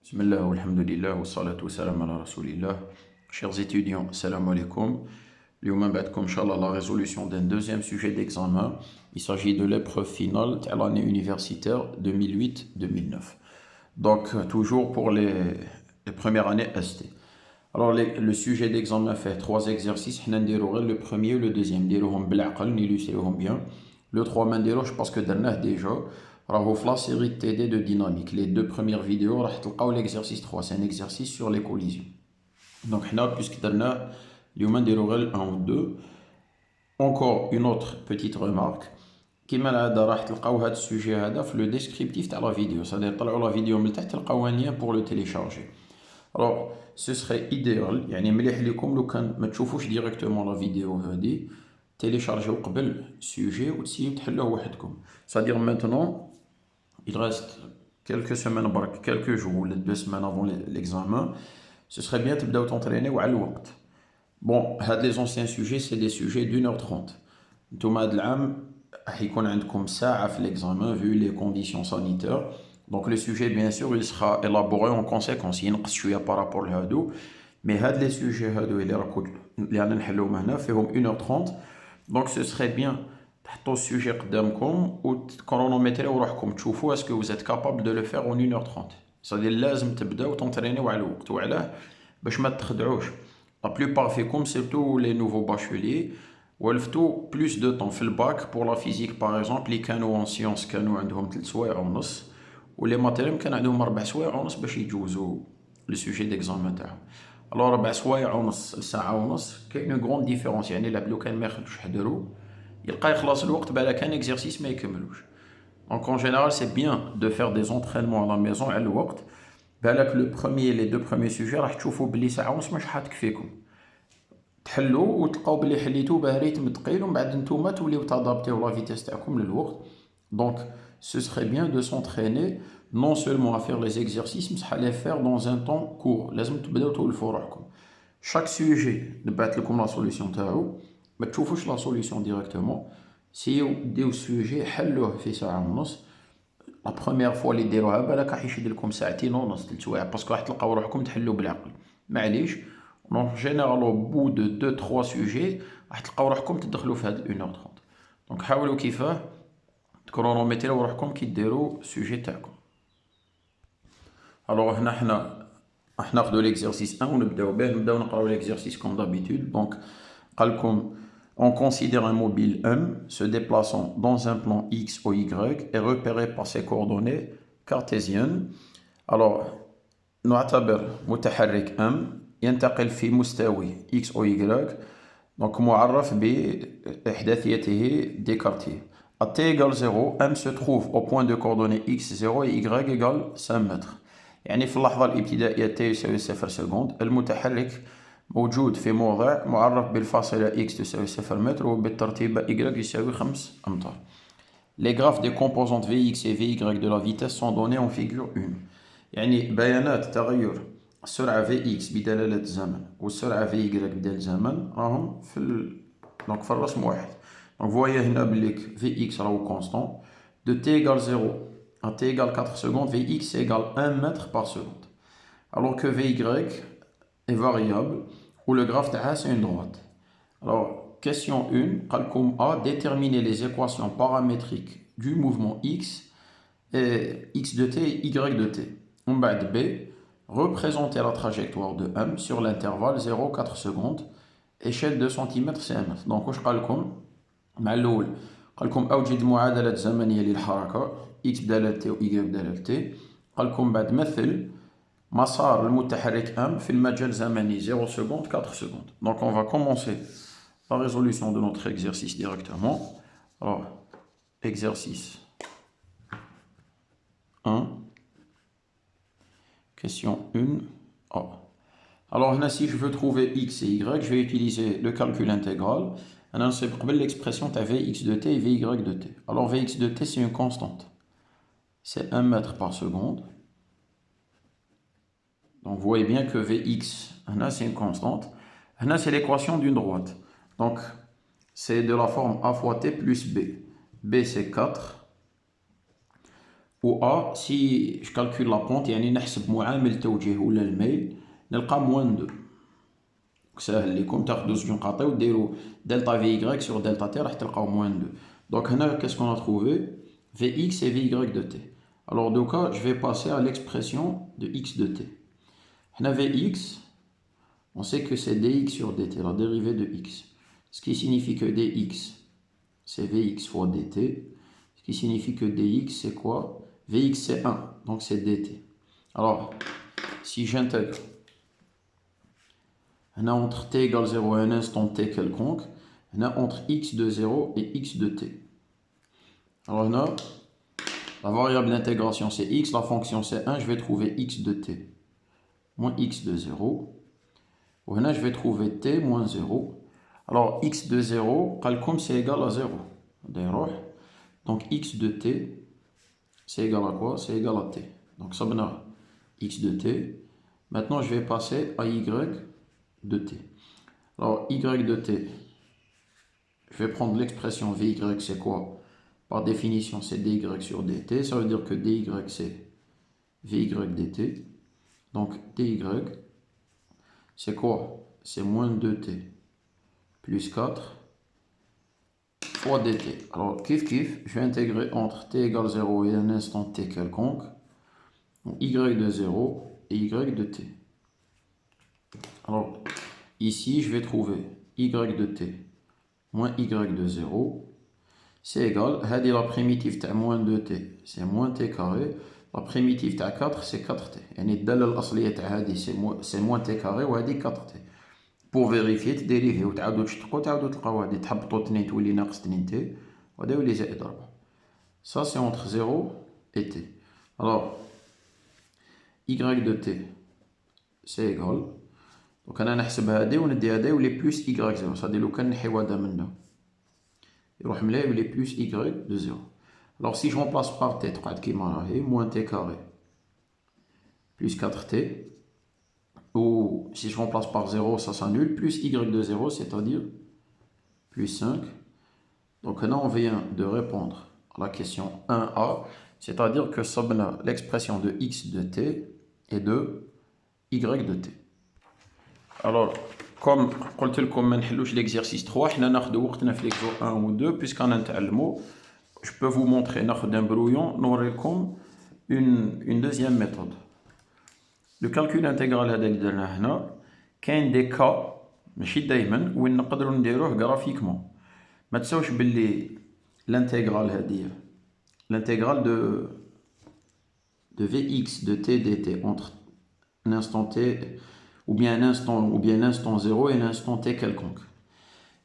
Bismillah, alhamdulillah, wa salatu wa salam ala rasulillah. Chers étudiants, salam alaikum. اليوم بعدكم إن شاء الله la résolution d'un deuxième sujet d'examen. Il s'agit de l'épreuve finale de l'année universitaire 2008-2009. Donc, toujours pour les premières années ST. Alors, le sujet d'examen fait trois exercices. On va le premier et le deuxième. نديروهم بالعقل, نillustrيهم bien. Le 3 je pense que درناه déjà. راهو في la série TD de dynamique. Les deux premières vidéos, راح تلقاو l'exercice 3. C'est un exercice sur les collisions. Donc, puisque درناه اليوم نديرو غير 1 ou 2. Encore une autre petite remarque. كيما العادة راح تلقاو هذا السوجي هذا في لو ديسكريبتيف تاع لا فيديو. C'est-à-dire طلعوا لا فيديو من تحت تلقاو un lien pour le télécharger. Alors, ce serait idéal, يعني مليح لكم لو كان ما تشوفوش ديريكتومون لا فيديو هذه téléchargez قبل sujet وتسيو تحلوه وحدكم. C'est-à-dire maintenant, il reste quelques semaines, quelques jours ou 2 semaines avant l'examen, ce serait bien تبداو تنطرينيو على الوقت. Bon, les anciens sujets, c'est des sujets d'1h30. نتوما هاد العام راح يكون عندكم ساعة في l'examen vu les conditions sanitaires. Donc le sujet, bien sûr, il sera élaboré en conséquence. ينقص شوية par rapport لهادو. Mais هاد les sujets هادو اللي رانا نحلوهم هنا فيهم 1h30. Donc ce serait bien تحطوا السوجي قدامكم وتكرونومتريو روحكم تشوفوا est-ce que vous êtes capable de le faire en 1h30. C'est-à-dire لازم تبداو تنطرينيو على الوقت. وعلاه باش ما تخدعوش. La plupart فيكم surtout les nouveaux bacheliers ولفتوا plus de temps في الباك pour la physique par exemple اللي كانوا en sciences كانوا عندهم 3 سوايع ونص ولي ماتيريال كان عندهم 4 سوايع ونص باش يجوزوا لو سوجي ديكزامان تاعهم. الوغ 4 سوايع ونص لساعة ونص كاين اون غروند ديفيرونس. يعني لو كان ما يخدوش حضروا يلقى يخلص الوقت بلا كان اكزرسيس ما يكملوش. Donc en général c'est bien de faire des entraînements à la maison على الوقت. بالك لو بروميي لي دو بروميي سوجي راح تشوفوا بلي ساعة ونص مش حتكفيكم. تحلوا وتلقاو بلي حليتو باه ريتم ثقيل ومن بعد نتوما توليو تادابتيو لا فيتيس تاعكم للوقت. Donc ce serait bien de s'entraîner non seulement à faire les exercices mais à les faire dans un temps court. لازم تبداو تولفوا روحكم. Chaque sujet نبعث لكم لا سوليسيون تاعو ما تشوفوش لا سوليسيون ديريكتومون. سيو ديو السوجي حلوه في ساعة ونص. لا بروميير فوا اللي ديروها بالك راح يشد لكم ساعتين ونص 3 سوايع باسكو راح تلقاو روحكم تحلوا بالعقل. معليش. Donc, généralement, au bout de 2-3 sujets, راح تلقاو روحكم تدخلوا في هاد 1h30. Donc, حاولوا كيفاه تكرونوميتريو روحكم كي ديروا السوجي تاعكم. Alors, هنا راح ناخدو l'exercice 1 ونبداو به. نبداو نقراو l'exercice comme d'habitude. Donc, قالكم on considère un mobile M se déplaçant dans un plan X ou Y est repéré par ses coordonnées cartésiennes. Alors, نعتبر متحرك M ينتقل في مستوى X ou Y donc معرف بإحداثيته ديكارتيه. À t égale 0, M se trouve au point de coordonnées X 0 et Y égale 5 mètres. يعني في اللحظة الابتدائية t يساوي 0 سكوند المتحرك موجود في موضع معرف بالفاصلة X تساوي 0 متر وبالترتيب Y يساوي 5 أمتار. Les graphes des composantes Vx et Vy de la vitesse sont donnés en figure 1. يعني بيانات تغير السرعة Vx بدلالة الزمن والسرعة Vy بدلالة الزمن راهم donc في الرسم واحد. Donc voyez هنا بليك Vx راهو constant de t égale 0 à t égale 4 secondes Vx égale 1 mètre par seconde. Alors que Vy est variable où le graphe تاعها c'est une droite. Alors question 1 قالكم A déterminer les équations paramétriques du mouvement X et X de t et Y de t. On va B représenter la trajectoire de M sur l'intervalle 0,4 secondes échelle de centimètres cm. Donc واش قالكم مع الاول قالكم اوجد معادله زمنيه للحركه X بداله t و Y بداله t. قالكم بعد مثل مسار المتحرك M في المجال الزمني 0 secondes 4 secondes. Donc on va commencer la résolution de notre exercice directement. Alors exercice 1 question 1 A. Alors si je veux trouver X et Y, je vais utiliser le calcul intégral. On sait l'expression tu as Vx de t et Vy de t. Alors Vx de t c'est une constante. C'est 1 mètre par seconde. Donc vous voyez bien que Vx, c'est une constante. C'est l'équation d'une droite. Donc c'est de la forme A fois t plus B. B c'est 4. ou A, si je calcule la pente, يعني نحسب معامل التوجيه ولا الميل نلقى موان 2. ساهل ليكم تاخدو زوج نقاطي وديرو دلتا في Y sur دلتا T راح تلقاو موان 2. Donc هنا qu'est-ce qu'on a trouvé? Vx et Vy de t. Alors donc je vais passer à l'expression de x de t. هنا Vx, on sait que c'est dx sur dt, la dérivée de x. Ce qui signifie que dx, c'est Vx fois dt. Ce qui signifie que dx, c'est quoi? Vx, c'est 1, donc c'est dt. Alors, si j'intègre entre t égale 0 et un instant t quelconque, entre x de 0 et x de t. Alors là, la variable d'intégration c'est x, la fonction c'est 1, je vais trouver x de t moins x de 0. Ou là, je vais trouver t moins 0. Alors x de 0, comme c'est égal à 0. Donc x de t, c'est égal à quoi? C'est égal à t. Donc ça donne x de t. Maintenant, je vais passer à y de t. Alors y de t, je vais prendre l'expression vy, c'est quoi? Par définition, c'est dy sur dt. Ça veut dire que dy, c'est vy dt. Donc dy, c'est quoi? C'est moins 2t plus 4 fois dt. Alors, kiff, je vais intégrer entre t égale 0 et un instant t quelconque, donc y de 0 et y de t. Alors, ici, je vais trouver y de t moins y de 0, c'est égal, la primitive de moins 2t, c'est moins t carré, la primitive de 4, c'est 4t. يعني الدالة الأصلية تاع هذه c'est moins t carré وهذه 4t. Pour vérifier, تديريفيو وتعاودو تشتقو تعاودو تلقاو هادي تحبطو 2 تولي ناقص 2 تي وهذا يولي زائد 4. Ça c'est entre 0 et t. Alors y de t c'est égal. Donc انا نحسب هادي وندي هادي يولي plus y 0. صافي لو كان نحيو هذا منا يروح مليح يولي plus y de 0. Alors si je remplace par t تقعد كيما راهي moins t carré plus 4t. Ou si je remplace par 0, ça s'annule, plus y de 0, c'est-à-dire plus 5. Donc là, on vient de répondre à la question 1a, c'est-à-dire que l'expression de x de t et de y de t. Alors, comme قلت لكم ما نحلوش l'exercice 3, حنا ناخذ وقتنا في l'exo 1 ou 2 puisqu'on نتعلموا. Je peux vous montrer ناخذ un brouillon نوريكم une deuxième méthode. Le calcul intégral هذا اللي درناه هنا كاين دي كا ماشي دايما وين نقدروا نديروه غرافيكمون. ما تساوش باللي l'intégral هذه l'intégral de Vx de t dt entre un instant t ou bien l'instant 0 et l'instant t quelconque.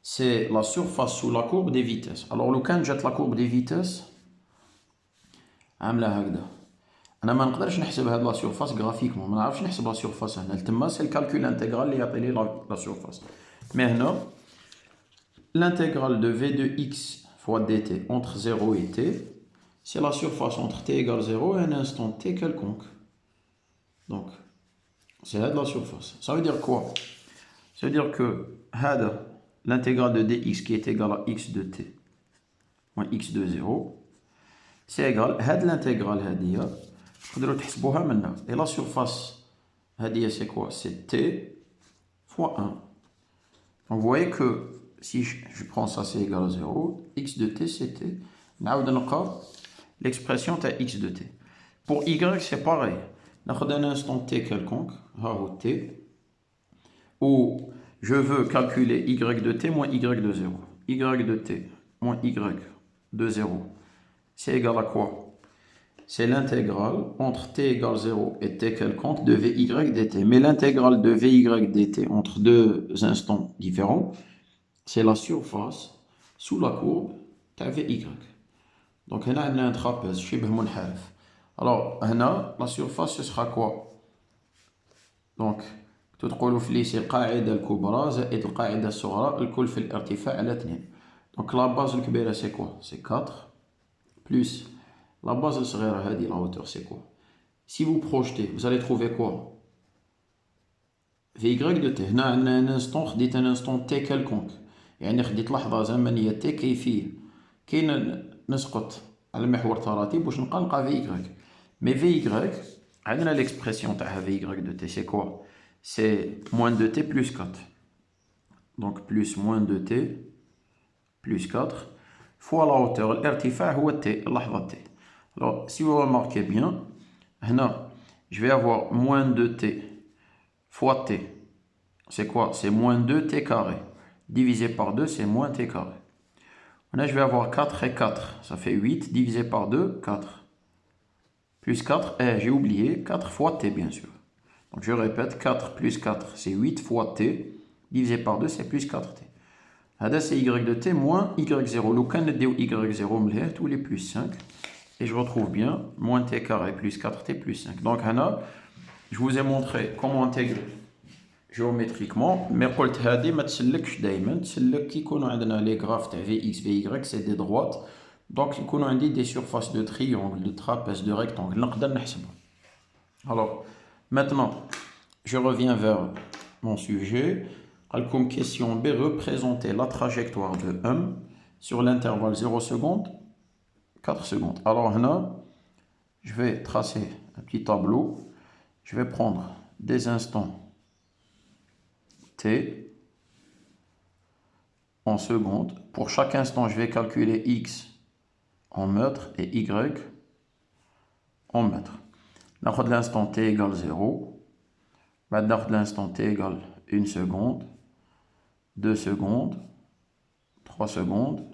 C'est la surface sous la courbe des vitesses. Alors لو كان جات la courbe des vitesses عامله هكذا انا ما نقدرش نحسب هاد لا سيرفاس غرافيكمون، ما نعرفش نحسب لا سيرفاس هنا تما سي الكالكول انتغرال اللي يعطي لي لا سيرفاس. مي هنا l'intégral de v de x fois dt entre 0 et t, c'est la surface entre t égale 0 et un instant t quelconque. Donc c'est là de la surface. Ça veut dire quoi? Ça veut dire que l'intégral de dx qui est égal à x de t moins x de 0, c'est égal à l'intégrale هذه تقدروا تحسبوها منا. Et la surface هذه c'est quoi? C'est t fois 1. Donc vous voyez que si je prends ça c'est égal à 0, x de t c'est t. نعاود نلقى l'expression تاع x de t. Pour y c'est pareil. ناخذ un instant t quelconque, ها هو t, où je veux calculer y de t moins y de 0. Y de t moins y de 0, c'est égal à quoi? C'est l'intégrale entre t égale 0 et t quelconque de Vy dt. Mais l'intégrale de Vy dt entre deux instants différents, c'est la surface sous la courbe de Vy. Donc, on a un trapèze, شبه منحرف. Alors, la surface, ce sera quoi? Donc, تقولوا في ليسي القاعدة الكبرى زائد القاعدة الصغرى الكل في الارتفاع على 2. Donc, la base الكبيرة, c'est quoi? C'est 4 plus la base الصغيرة هذه la hauteur, c'est quoi? Si vous projetez, vous allez trouver quoi? Vy de t. هنا عندنا un instant, خديت un instant t quelconque. يعني خديت لحظة زمنية t كيفية. كي نسقط على محور تراتيب باش نلقى في y. Mais Vy, عندنا l'expression تاع Vy de t, c'est quoi? C'est moins 2t plus 4. Donc plus moins 2t plus 4 fois la hauteur. الارتفاع هو t, اللحظة t. Alors si vous remarquez bien, هنا je vais avoir moins 2t fois t. C'est quoi? C'est moins 2t carré. Divisé par 2, c'est moins t carré. Là, je vais avoir 4 et 4. Ça fait 8. Divisé par 2, 4. Plus 4. Et j'ai oublié 4 fois t, bien sûr. Donc, je répète. 4 plus 4, c'est 8 fois t. Divisé par 2, c'est plus 4t. Là, c'est y de t moins y0. Le cas de y0, tous les plus 5. Et je retrouve bien moins t carré plus 4t plus 5. Donc, là, je vous ai montré comment intégrer géométriquement, mais قلت هذه ما تسلكش دائما، تسلك كي يكونوا عندنا لي غراف تاع في اكس في y سي دي droites، دونك يكونوا عندي دي surfaces de triangle, de trapèze, de rectangle نقدر نحسبهم. Alors maintenant je reviens vers mon sujet. Comme question B, représenter la trajectoire de M sur l'intervalle 0 secondes 4 secondes. Alors là je vais tracer un petit tableau. Je vais prendre des instants t en secondes. Pour chaque instant, je vais calculer x en mètres et y en mètres. N'importe l'instant t égale 0. Maintenant, l'instant t égale 1 seconde, 2 secondes, 3 secondes,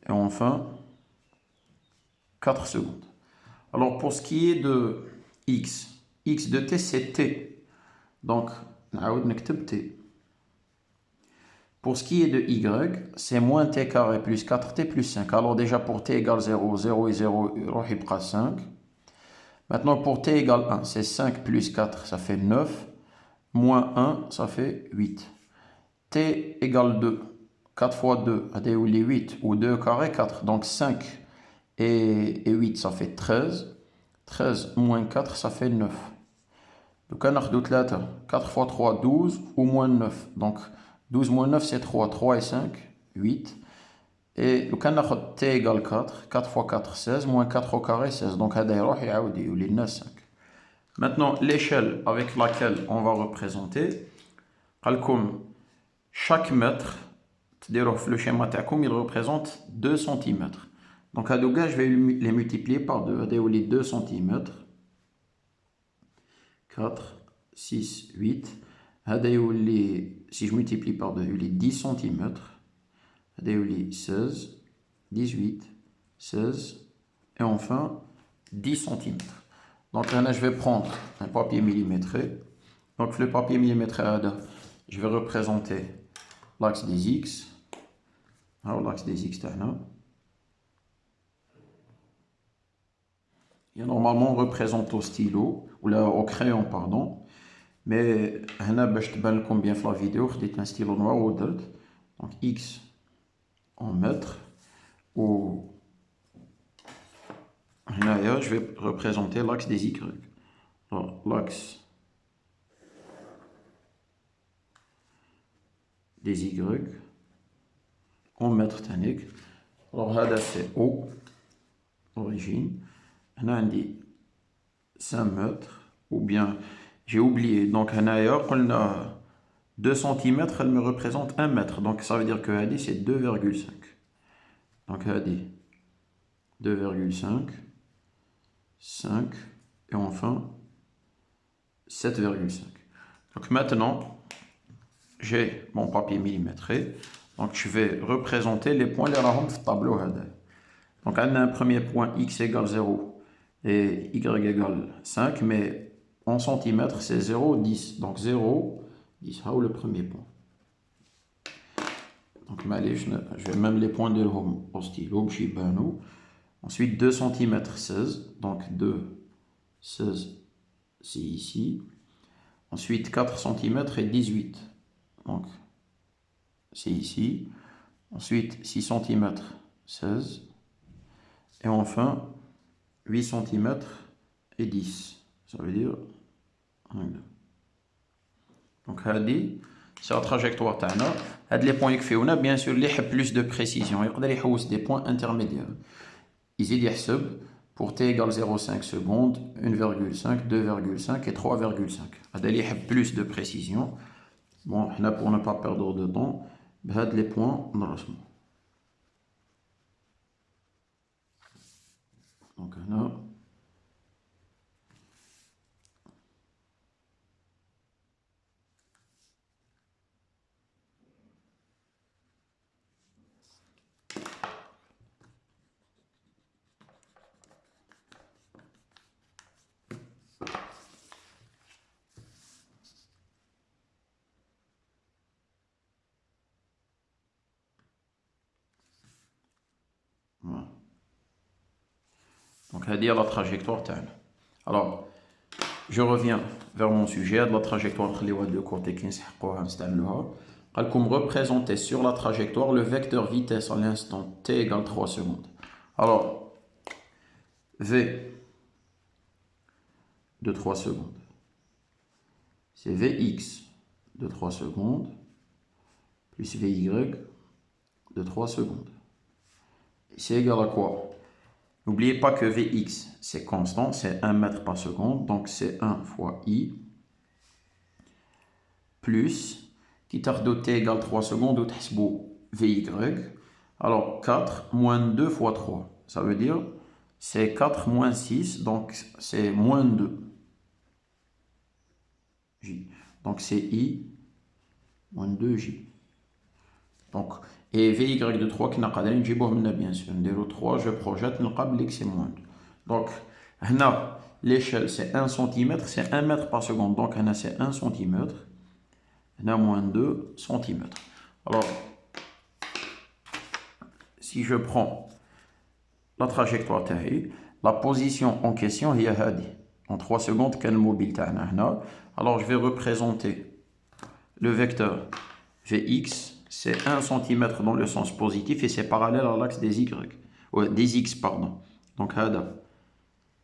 et enfin 4 secondes. Alors, pour ce qui est de x de t, c'est t. Donc, t. Pour ce qui est de y, c'est moins t carré plus 4t plus 5. Alors déjà pour t égale 0, 0 et 0, il y 5. Maintenant pour t égale 1, c'est 5 plus 4, ça fait 9. Moins 1, ça fait 8. T égale 2. 4 fois 2, c'est 8. Ou 2 carré, 4. Donc 5 et 8, ça fait 13. 13 moins 4, ça fait 9. Donc, on a 4 fois 3, 12 ou moins 9. Donc, 12 moins 9, c'est 3. 3 et 5, 8. Et le on t égale 4. 4 fois 4, 16. Moins 4 au carré, 16. Donc, il y a 5. Maintenant, l'échelle avec laquelle on va représenter, comme chaque mètre, le schéma il représente 2 cm. Donc, à je vais les multiplier par 2. Les 2 cm. 4, 6, 8. Si je multiplie par 2, il est 10 cm. 16, 18, 16. Et enfin, 10 cm. Donc là, je vais prendre un papier millimétré. Donc le papier millimétré, je vais représenter l'axe des X. Alors l'axe des X, et normalement on représente au stylo, ou là au crayon, pardon. Mais هنا باش تبان لكم bien في la vidéo, خديت un stylo noir ودرت. Donc X en mètres. Ou هنايا je vais représenter l'axe des Y. Alors l'axe des Y en mètres تانيك. Alors هذا c'est O, origine. On a dit 5 mètres, ou bien j'ai oublié. Donc, on a 2 cm, elle me représente 1 mètre. Donc, ça veut dire que Hadi c'est 2,5. Donc, Hadi 2,5, 5, et enfin 7,5. Donc, maintenant, j'ai mon papier millimétré. Donc, je vais représenter les points de la tableau. Donc, on a un premier point x égale 0. Et y égale 5, mais en centimètres, c'est 0, 10. Donc 0, 10, c'est le premier point. Donc je vais même les points de l'homme au stylo. Ensuite, 2 cm, 16. Donc 2, 16, c'est ici. Ensuite, 4 cm et 18. Donc c'est ici. Ensuite, 6 cm, 16. Et enfin, 8 cm et 10. Ça veut dire 1, 2. Donc, c'est la trajectoire. Les points que fait, bien sûr, les plus de précision. Il y a des points intermédiaires. يزيد يحسب pour t égale 0,5 secondes, 1,5, 2,5 et 3,5. هذا اللي يحب plus de précision. Bon, pour ne pas perdre de temps, بهاد les points نرسمو. Donc هنا donc هذه la trajectoire تاعنا. Alors je reviens vers mon sujet de la trajectoire نخليوها de côté كي نسحقوها نستعملوها. قال لكم représenter sur la trajectoire le vecteur vitesse à l'instant t égale 3 secondes. Alors v de 3 secondes, c'est vx de 3 secondes plus vy de 3 secondes. C'est égal à quoi? N'oubliez pas que Vx, c'est constant, c'est 1 mètre par seconde, donc c'est 1 fois I, plus, qui t'a de t égale 3 secondes, ou t'hasbou Vy, alors 4 moins 2 fois 3, ça veut dire, c'est 4 moins 6, donc c'est moins 2. J. Donc c'est I, moins 2J. Donc, et Vy de 3 qui n'a pas d'aller, bien sûr. 3, je projette, c'est moins 2. Donc, l'échelle c'est 1 cm, c'est 1 mètre par seconde. Donc, c'est 1 cm. Moins 2 cm. Alors, si je prends la trajectoire terrestre, la position en question, il y a en 3 secondes, quel mobile alors, je vais représenter le vecteur Vx. C'est 1 cm dans le sens positif et c'est parallèle à l'axe des y. Des x, pardon. Donc,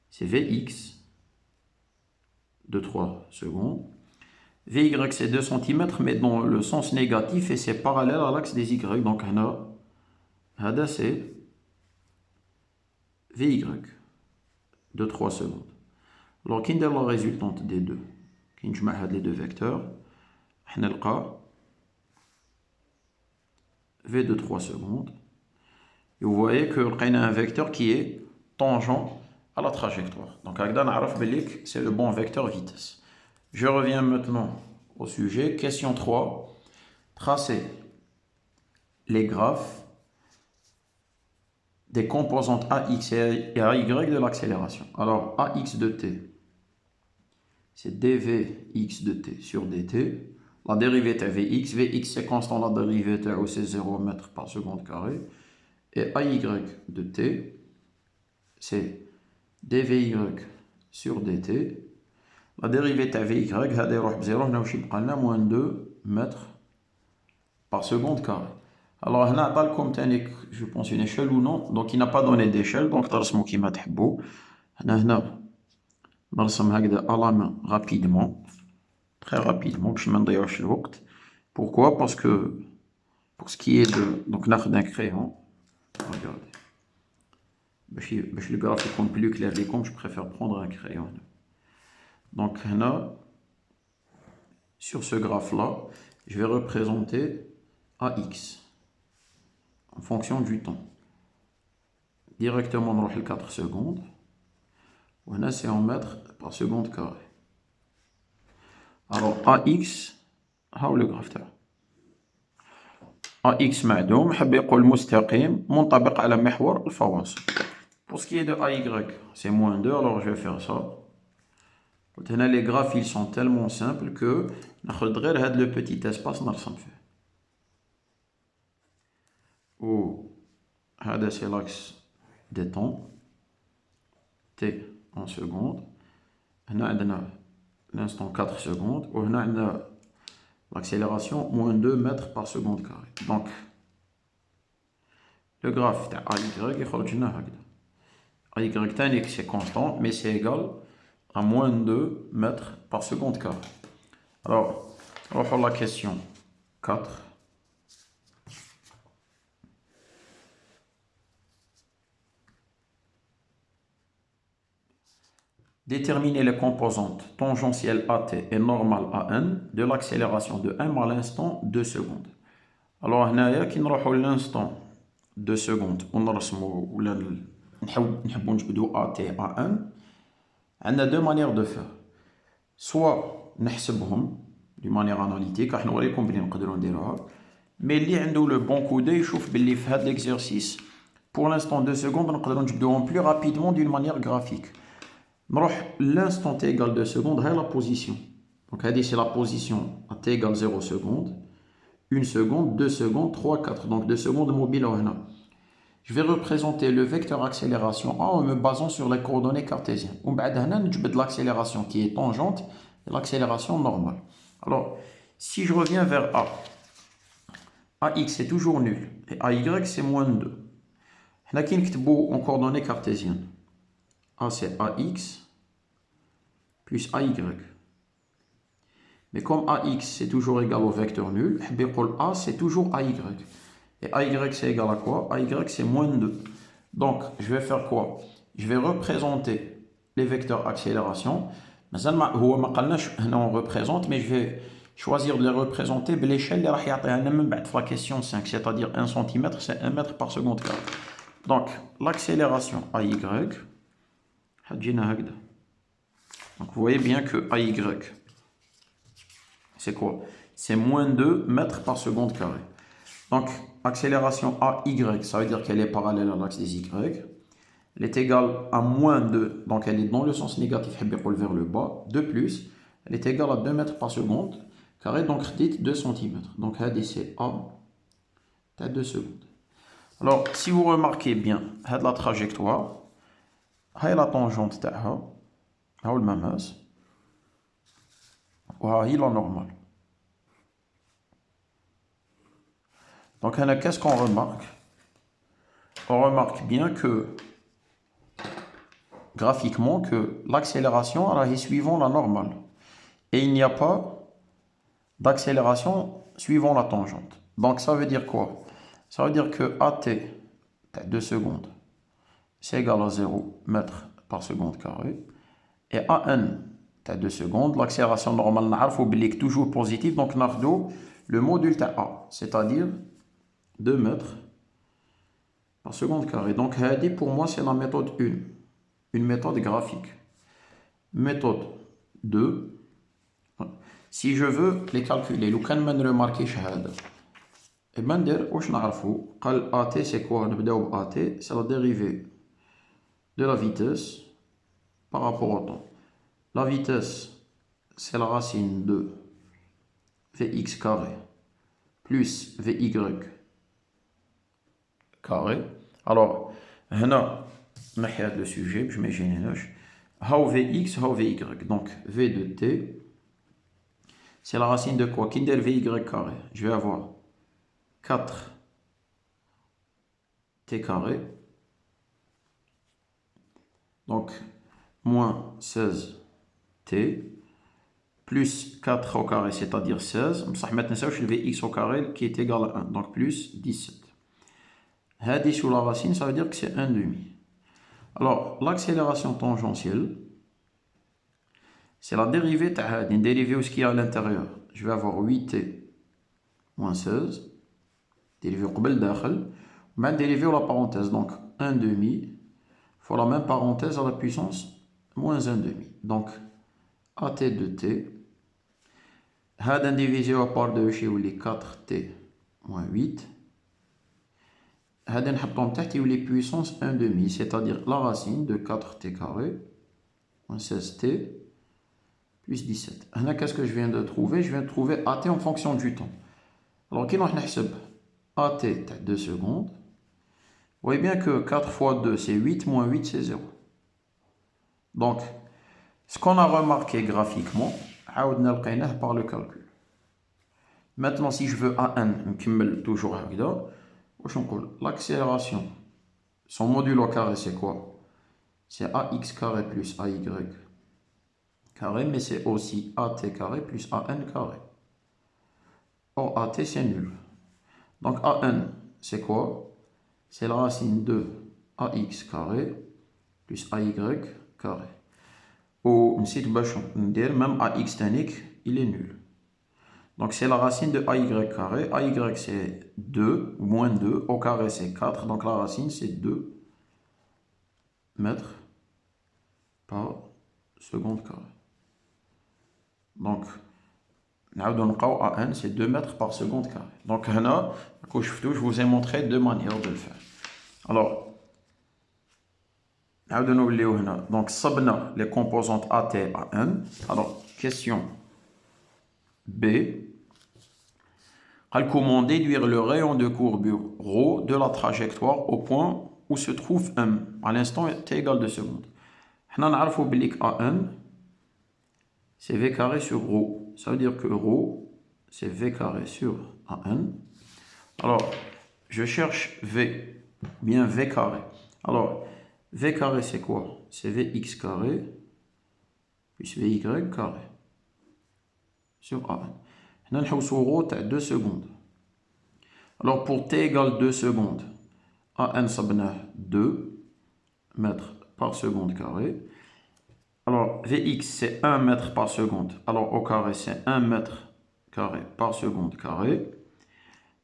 c'est Vx de 3 secondes. Vy, c'est 2 cm, mais dans le sens négatif et c'est parallèle à l'axe des y. Donc, c'est Vy de 3 secondes. Alors, qui est la résultante des deux? Qui est les deux vecteurs? On a V de 3 secondes. Et vous voyez que on a un vecteur qui est tangent à la trajectoire. Donc, c'est le bon vecteur vitesse. Je reviens maintenant au sujet. Question 3. Tracer les graphes des composantes AX et AY de l'accélération. Alors, AX de t, c'est dvx de t sur dt. La dérivée est Vx. Vx, c'est constant, la dérivée est c'est 0 mètre par seconde carré. Et AY de t, c'est dvy sur dt. La dérivée est Vy, هذا يروح بزيرو, هنا واش يبقى لنا moins 2 mètres par seconde carré. Alors, هنا عطا لكم تاني, je pense une échelle ou non. Donc, il n'a pas donné d'échelle, donc ترسمو كيما تحبوا. هنا نرسم هكذا à la main rapidement. Très rapidement, باش ما نضيعوش الوقت. Pourquoi? Parce que pour ce qui est de, donc ناخذ un crayon. Regardez. باش le graphe يكون plus clair ليكم, je préfère prendre un crayon. Donc هنا, sur ce graphe là, je vais représenter AX en fonction du temps. Directement نروح ل 4 secondes. وهنا c'est en mètres par seconde carré. Alors AX, هاو le graphe تاعو. AX معدوم, حب يقول مستقيم منطبق على محور الفواصل. Pour ce qui est de AY, c'est moins 2, alors je vais faire ça. Les graphes, ils sont tellement simples que ناخذ غير هذا le petit espace نرسم فيه. Ou هذا c'est l'axe des temps, t en secondes. هنا عندنا l'instant 4 secondes. وهنا عندنا l'accélération moins 2 mètres par seconde carré. Donc, le graphe de AY يخرج لنا هكذا. AY تاني c'est constant, mais c'est égal à moins 2 mètres par seconde carré. Alors, on va faire la question 4. Déterminer les composantes tangentielles AT et normales AN de l'accélération de M à l'instant 2 secondes. Alors, هنايا كي نروحوا l'instant 2 secondes ونرسموا ولا نحبوا نجبدوا AT AN, عندنا deux manières de faire. Soit نحسبهم d'une manière analytique, راح نوريكم بلي نقدروا نديروها. Mais اللي عنده le bon coup d'œil يشوف بلي في هذا l'exercice pour l'instant 2 secondes نقدروا نجبدوهم plus rapidement d'une manière graphique. نروح l'instant t égale 2 secondes, c'est la position. Donc, c'est la position à t égale 0 secondes, 1 seconde, 2 secondes, 3, 4. Donc, 2 secondes mobile. Je vais représenter le vecteur accélération A en me basant sur les coordonnées cartésiennes. On va de l'accélération qui est tangente et l'accélération normale. Alors, si je reviens vers A, AX est toujours nul et AY c'est moins 2. On a en coordonnées cartésiennes. A c'est AX plus AY. Mais comme AX c'est toujours égal au vecteur nul, A c'est toujours AY. Et AY c'est égal à quoi? AY c'est moins 2. Donc je vais faire quoi? Je vais représenter les vecteurs accélération. On représente, mais je vais choisir de les représenter à l'échelle de la question 5, c'est-à-dire 1 cm, c'est 1 mètre par seconde carré. Donc l'accélération AY, donc vous voyez bien que AY, c'est quoi? C'est moins 2 mètres par seconde carré. Donc, accélération AY, ça veut dire qu'elle est parallèle à l'axe des Y. Elle est égale à moins 2, donc elle est dans le sens négatif, vers le bas. De plus, elle est égale à 2 mètres par seconde carré, donc dites 2 cm. Donc, c'est A, 2 secondes. Alors, si vous remarquez bien, la trajectoire, la tangente, le mamas, il est normal. Donc, qu'est-ce qu'on remarque? On remarque bien que, graphiquement, que l'accélération est suivant la normale. Et il n'y a pas d'accélération suivant la tangente. Donc, ça veut dire quoi? Ça veut dire que AT, 2 secondes, c'est égal à 0 mètres par seconde carré. Et AN, 2 secondes, l'accélération normale, est toujours positive. Donc, nous avons le module A, c'est-à-dire 2 mètres par seconde carré. Donc, pour moi, c'est la méthode 1, une méthode graphique. Méthode 2, si je veux les calculer, le cas de remarquer et ben dire, AT c'est quoi? AT, c'est la dérivée de la vitesse par rapport au temps. La vitesse, c'est la racine de Vx carré plus Vy carré. Alors, هنا نحي هذا le sujet, je mets GNH. How Vx, how Vy. Donc, V de t, c'est la racine de quoi? Qui Vy carré. Je vais avoir 4 t carré. Donc, moins 16 t plus 4 au carré, c'est-à-dire 16. Maintenant, je vais Vx au carré qui est égal à 1. Donc, plus 17. Hadi sous la racine, ça veut dire que c'est 1 demi. Alors, l'accélération tangentielle, c'est la dérivée de une dérivée où ce qu'il y a à l'intérieur. Je vais avoir 8t moins 16, dérivée au dakhel, mais dérivée à la parenthèse. Donc, 1 demi fois la même parenthèse à la puissance moins 1 demi. Donc, at de t, هذا divisé par 2 chez les 4t moins 8. هذا نحطهم تحت يولي puissance 1 demi, c'est-à-dire la racine de 4t carré moins 16t plus 17. Là, qu'est-ce que je viens de trouver? Je viens de trouver AT en fonction du temps. Alors, qui nous نحسب AT 2 secondes. Vous voyez bien que 4 fois 2 c'est 8, moins 8 c'est 0. Donc, ce qu'on a remarqué graphiquement, عاودنا لقيناه par le calcul. Maintenant, si je veux AN, نكمل toujours هكذا. L'accélération, son module au carré, c'est quoi? C'est AX carré plus AY carré, mais c'est aussi AT carré plus AN carré. Or, AT, c'est nul. Donc, AN, c'est quoi? C'est la racine de AX carré plus AY carré. ou même AX tanique, il est nul. Donc c'est la racine de AY carré. AY c'est 2, moins 2, au carré c'est 4. Donc la racine c'est 2 mètres par seconde carré. Donc, AN c'est 2 mètres par seconde carré. Donc je vous ai montré deux manières de le faire. Alors, donc sabna les composantes AT et AN. Alors, question B. Comment déduire le rayon de courbure ρ de la trajectoire au point où se trouve M à l'instant t égale 2 secondes. On a que AN c'est V carré sur ρ. Ça veut dire que ρ c'est V carré sur AN. Alors, je cherche V, bien V carré. Alors, V carré c'est quoi? C'est Vx carré plus Vy carré sur AN. On a ρ 2 secondes. Alors, pour t égale 2 secondes, AN sabna 2 mètres par seconde carré. Alors, Vx c'est 1 mètre par seconde. Alors, au carré c'est 1 mètre carré par seconde carré.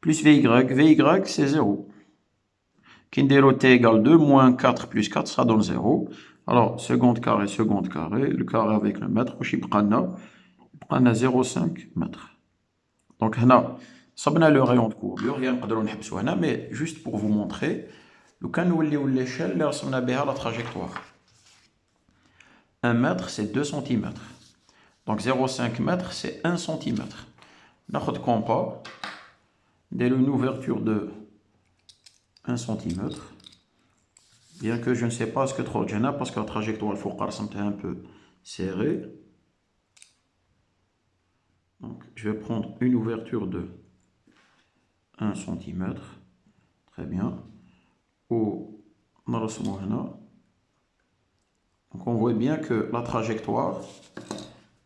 Plus Vy. Vy c'est 0. Kindero t égale 2, moins 4 plus 4, ça donne 0. Alors, seconde carré, le carré avec le mètre, on a 0,5 mètres. Donc, on a le rayon de courbure, mais juste pour vous montrer, l'échelle, on a la trajectoire. 1 mètre, c'est 2 cm. Donc, 0,5 mètres, c'est 1 cm. On a compas, une ouverture de 1 cm. Bien que je ne sais pas ce que trop gênant parce que la trajectoire est un peu serrée. Donc, je vais prendre une ouverture de 1 cm. Très bien. Donc, on voit bien que la trajectoire,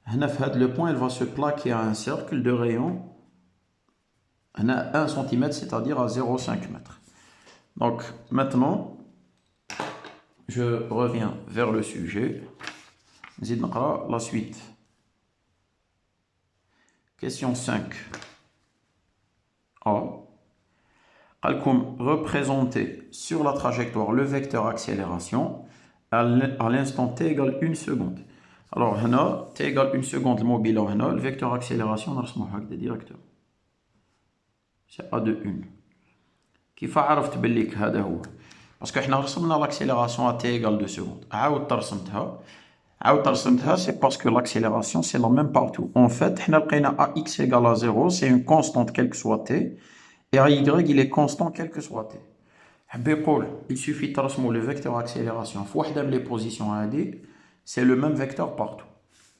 le point, elle va se plaquer à un cercle de rayon. On a 1 cm, c'est-à-dire à 0,5 m. Donc, maintenant, je reviens vers le sujet. La suite. Question 5. A. Représenter sur la trajectoire le vecteur accélération à l'instant t égale 1 seconde. Alors, t égale 1 seconde, le mobile, le vecteur accélération, on a directement. C'est A de 1. كيف عرفت بليك هذا هو؟ باسكو حنا رسمنا l'accélération à t égale 2 secondes. عاود رسمتها c'est parce que l'accélération c'est la même partout. En fait, حنا لقينا ax égale à 0, c'est une constante quel que soit t, et ay il est constant quel que soit t. Il suffit de tracer le vecteur accélération. Les positions c'est le même vecteur partout.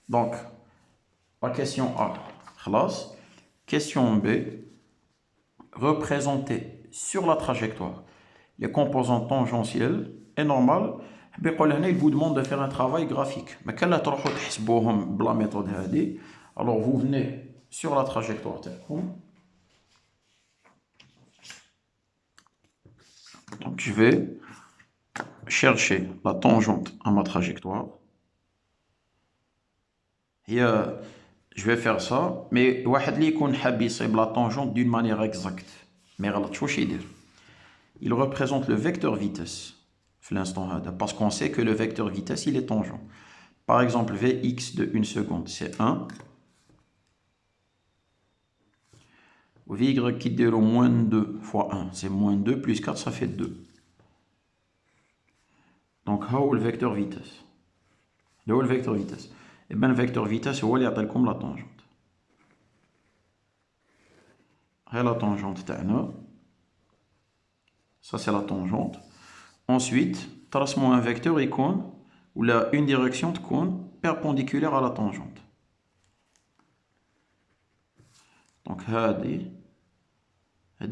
Donc, la question A. Question B. Représenter sur la trajectoire les composantes tangentielles est normal. Il vous demande de faire un travail graphique. Mais quand la méthode alors vous venez sur la trajectoire. Donc je vais chercher la tangente à ma trajectoire. Et je vais faire ça, mais la tangente d'une manière exacte. Mais il représente le vecteur vitesse l'instant parce qu'on sait que le vecteur vitesse il est tangent. Par exemple, Vx de 1 seconde, c'est 1. Vy qui déroule moins 2 fois 1, c'est moins 2 plus 4, ça fait 2. Donc, le vecteur vitesse. Le vecteur vitesse. Et bien, le vecteur vitesse, c'est comme la tangente. La tangente, ça c'est la tangente. Ensuite, tracement un vecteur icône où là une direction de cône perpendiculaire à la tangente. Donc,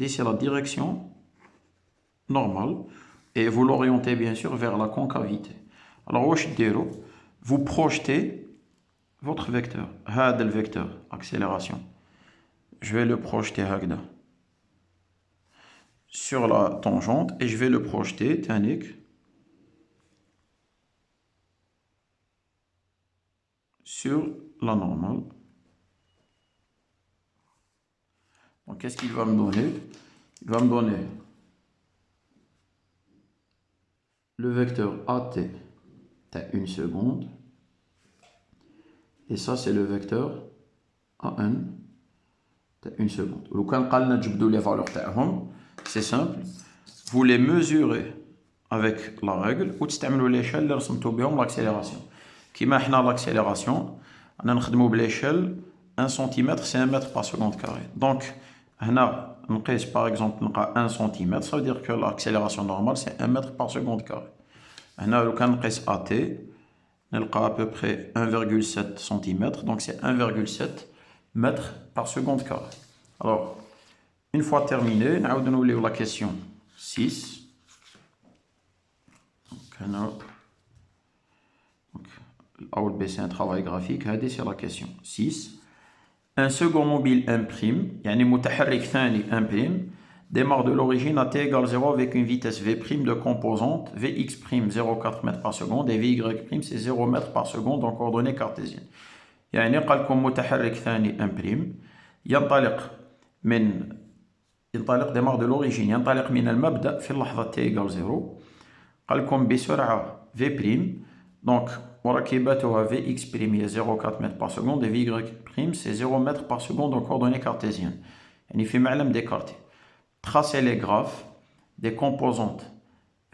c'est la direction normale et vous l'orientez bien sûr vers la concavité. Alors, vous projetez votre vecteur. Le vecteur accélération. Je vais le projeter sur la tangente et je vais le projeter sur la normale. Donc, qu'est-ce qu'il va me donner? Il va me donner le vecteur AT, t'as une seconde. Et ça, c'est le vecteur AN, t'as une seconde. C'est simple. Vous les mesurez avec la règle ou تستعملوا l'échelle اللي رسمتو بهم l'accélération. كيما حنا l'accélération, أنا نخدمو بl'échelle 1 cm c'est 1 mètre par seconde carré. Donc, هنا نقيس par exemple نلقى 1 cm, ça veut dire que l'accélération normale c'est 1 mètre par seconde carré. هنا لو كان نقيس AT, نلقى à peu près 1,7 cm, donc c'est 1,7 mètres par seconde carré. Alors, une fois terminé, نعاود نوليو la question 6. Donc, c'est un travail graphique. C'est la question 6. Un second mobile imprime, يعني متحرك ثاني imprime, démarre de l'origine à t égale 0 avec une vitesse v' de composante vx', 0,4 m par seconde, et vy', c'est 0 m par seconde en coordonnées cartésiennes. يعني قال لكم متحرك ثاني imprime, démarre de l'origine, ينطلق من المبدأ في اللحظة t égale 0. قال لكم بسرعة v', donc وركبتها vx' هي 0,4 m par seconde et vy' c'est 0 m par seconde en coordonnées cartésiennes. يعني في معلم ديكارتي. Tracer les graphes des composantes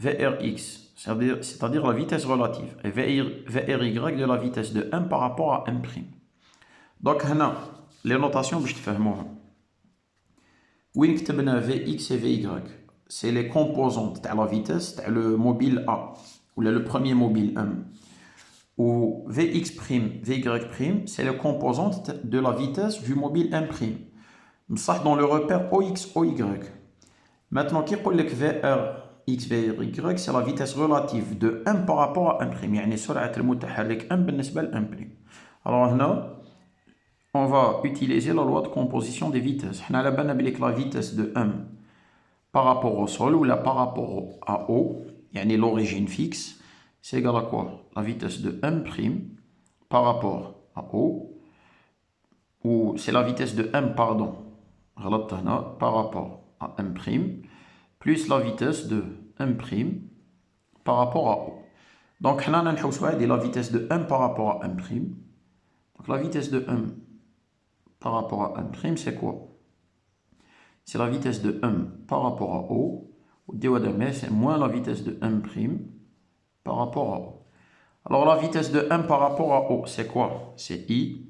vrx, c'est-à-dire la vitesse relative, et vry de la vitesse de 1 par rapport à 1'. Donc هنا les notations باش تفهموهم. وين كتبنا vx et vy, c'est les composantes de la vitesse de le mobile A ou le premier mobile M. Ou vx', vy', c'est les composantes de la vitesse du mobile M'. Ça dans le repère OX, OY. Maintenant, qui dit que VRx, VY, c'est la vitesse relative de 1 par rapport à 1'. يعني سرعة المتحرك M بالنسبة ل 1'. Alors là, on va utiliser la loi de composition des vitesses. On a la vitesse de M par rapport au sol ou là par rapport à O, يعني l'origine fixe, c'est égal à quoi? La vitesse de M' par rapport à O, ou c'est la vitesse de M, pardon, par rapport à M', plus la vitesse de M' par rapport à O. Donc, on a la vitesse de M par rapport à M'. Donc, la vitesse de M par rapport à M', c'est quoi? C'est la vitesse de M par rapport à O. C'est moins la vitesse de M' par rapport à O. Alors, la vitesse de M par rapport à O, c'est quoi? C'est I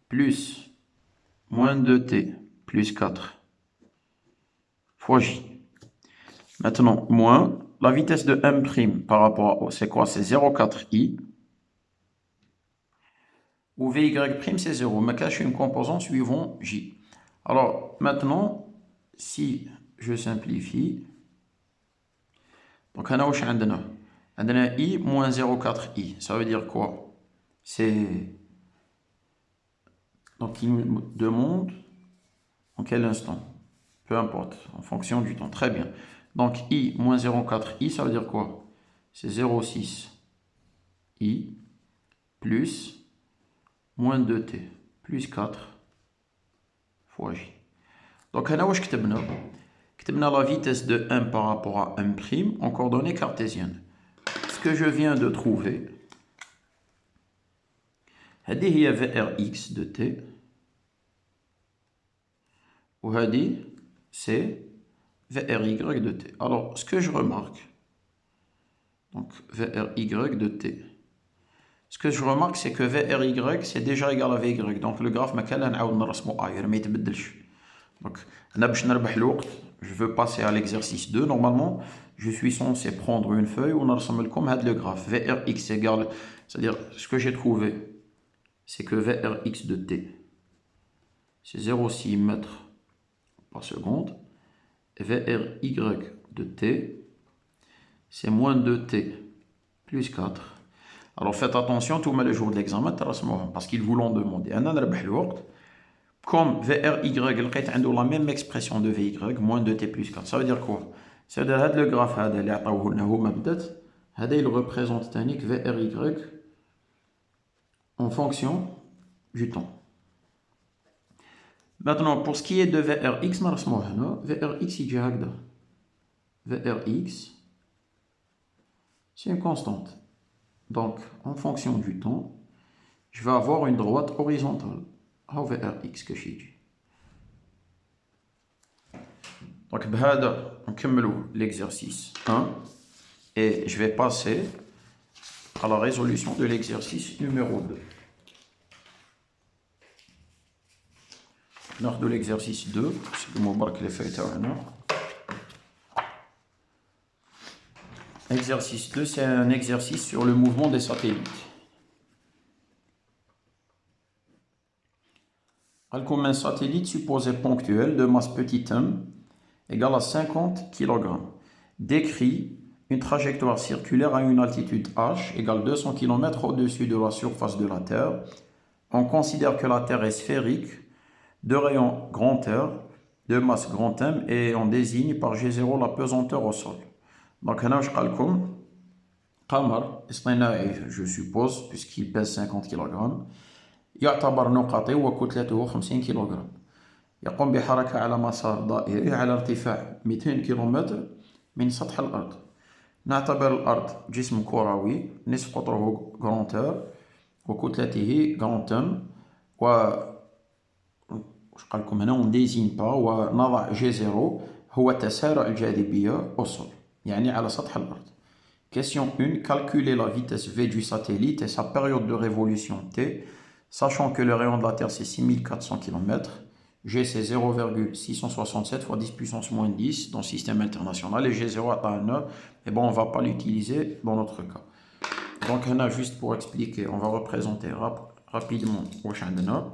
plus moins 2t plus 4 fois J. Maintenant, moins la vitesse de M' par rapport à O, c'est quoi? C'est 0,4i. Ou Vy', c'est 0. Mais cache une composante suivant J. Alors, maintenant, si je simplifie, donc, on a I moins 0,4i. Ça veut dire quoi? C'est... Donc, il nous demande en quel instant? Peu importe, en fonction du temps. Très bien. Donc, I moins 0,4i, ça veut dire quoi? C'est 0,6i plus moins 2t plus 4 fois J. Donc, on a la vitesse de M par rapport à M' en coordonnées cartésiennes. Ce que je viens de trouver, هذه هي Vrx de t, ou هذه c'est Vry de t. Alors, ce que je remarque, donc Vry de t, ce que je remarque, c'est que Vry c'est déjà égal à Vy. Donc, le graphe, donc, je veux passer à l'exercice 2. Normalement, je suis censé prendre une feuille où on a le graphe. Vrx égale, c'est-à-dire, ce que j'ai trouvé, c'est que Vrx de t, c'est 0,6 mètres par seconde. Et Vry de t, c'est moins 2t plus 4. Alors faites attention, tous les jours de l'examen, parce qu'ils vous l'ont demandé. Comme Vry, la même expression de Vy, moins 2t plus 4. Ça veut dire quoi? Ça veut dire que le graphe, il représente Vry en fonction du temps. Maintenant, pour ce qui est de VRX, VRX, VRX, c'est une constante. Donc, en fonction du temps, je vais avoir une droite horizontale. VRX que j'ai dit. Donc, on commence l'exercice 1 et je vais passer à la résolution de l'exercice numéro 2. Lors de l'exercice 2, c'est le mot les fait. Exercice 2, c'est un exercice sur le mouvement des satellites. Comme un satellite supposé ponctuel de masse petit m égale à 50 kg décrit une trajectoire circulaire à une altitude h égale 200 km au-dessus de la surface de la Terre. On considère que la Terre est sphérique de rayon grand R, de masse grand M, et on désigne par G0 la pesanteur au sol. Donc, je suppose, puisqu'il pèse 50 kg, يعتبر نقطي وكتلته 50 كيلوغرام. يقوم بحركة على مسار دائري على ارتفاع 200 كيلومتر من سطح الأرض. نعتبر الأرض جسم كروي نصف قطره غرانتور وكتلته غرانتم قال لكم هنا on désigne pas ونضع G0 هو تسارع الجاذبية au sol يعني على سطح الأرض. Question 1. Calculer la vitesse V du satellite et sa période de révolution T, sachant que le rayon de la Terre c'est 6400 km, G c'est 0,667 fois 10 puissance moins 10 dans le système international, et G0 à 1, et bon, on ne va pas l'utiliser dans notre cas. Donc, on a juste pour expliquer, on va représenter rapidement au chandana.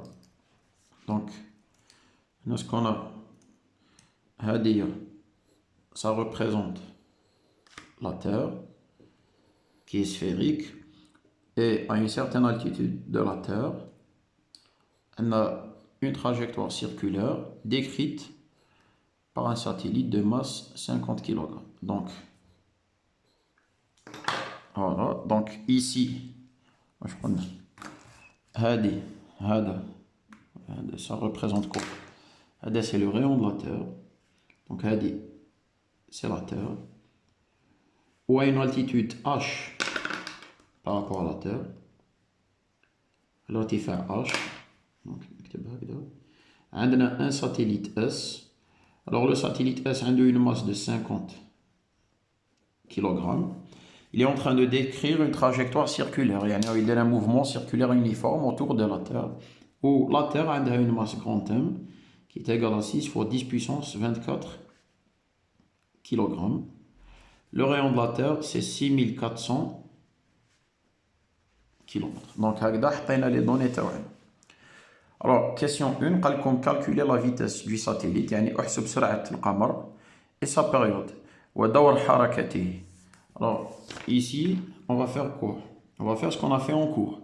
Donc, ce qu'on a à dire, ça représente la Terre qui est sphérique, et à une certaine altitude de la Terre, on a une trajectoire circulaire décrite par un satellite de masse 50 kg. Donc, voilà. Donc ici, ça représente quoi? C'est le rayon de la Terre. Donc, c'est la Terre. Ou à une altitude h par rapport à la Terre. L'artifact h. Donc, on a un satellite S. Alors, le satellite S a une masse de 50 kg. Il est en train de décrire une trajectoire circulaire. Il y a un mouvement circulaire uniforme autour de la Terre. Où la Terre a une masse grand M qui est égale à 6 fois 10 puissance 24 kg. Le rayon de la Terre, c'est 6400 km. Donc, on a les données. Alors, question 1, calculer la vitesse du satellite, احسب سرعة القمر et sa période. ودور حركته. Alors, ici, on va faire quoi? On va faire ce qu'on a fait en cours.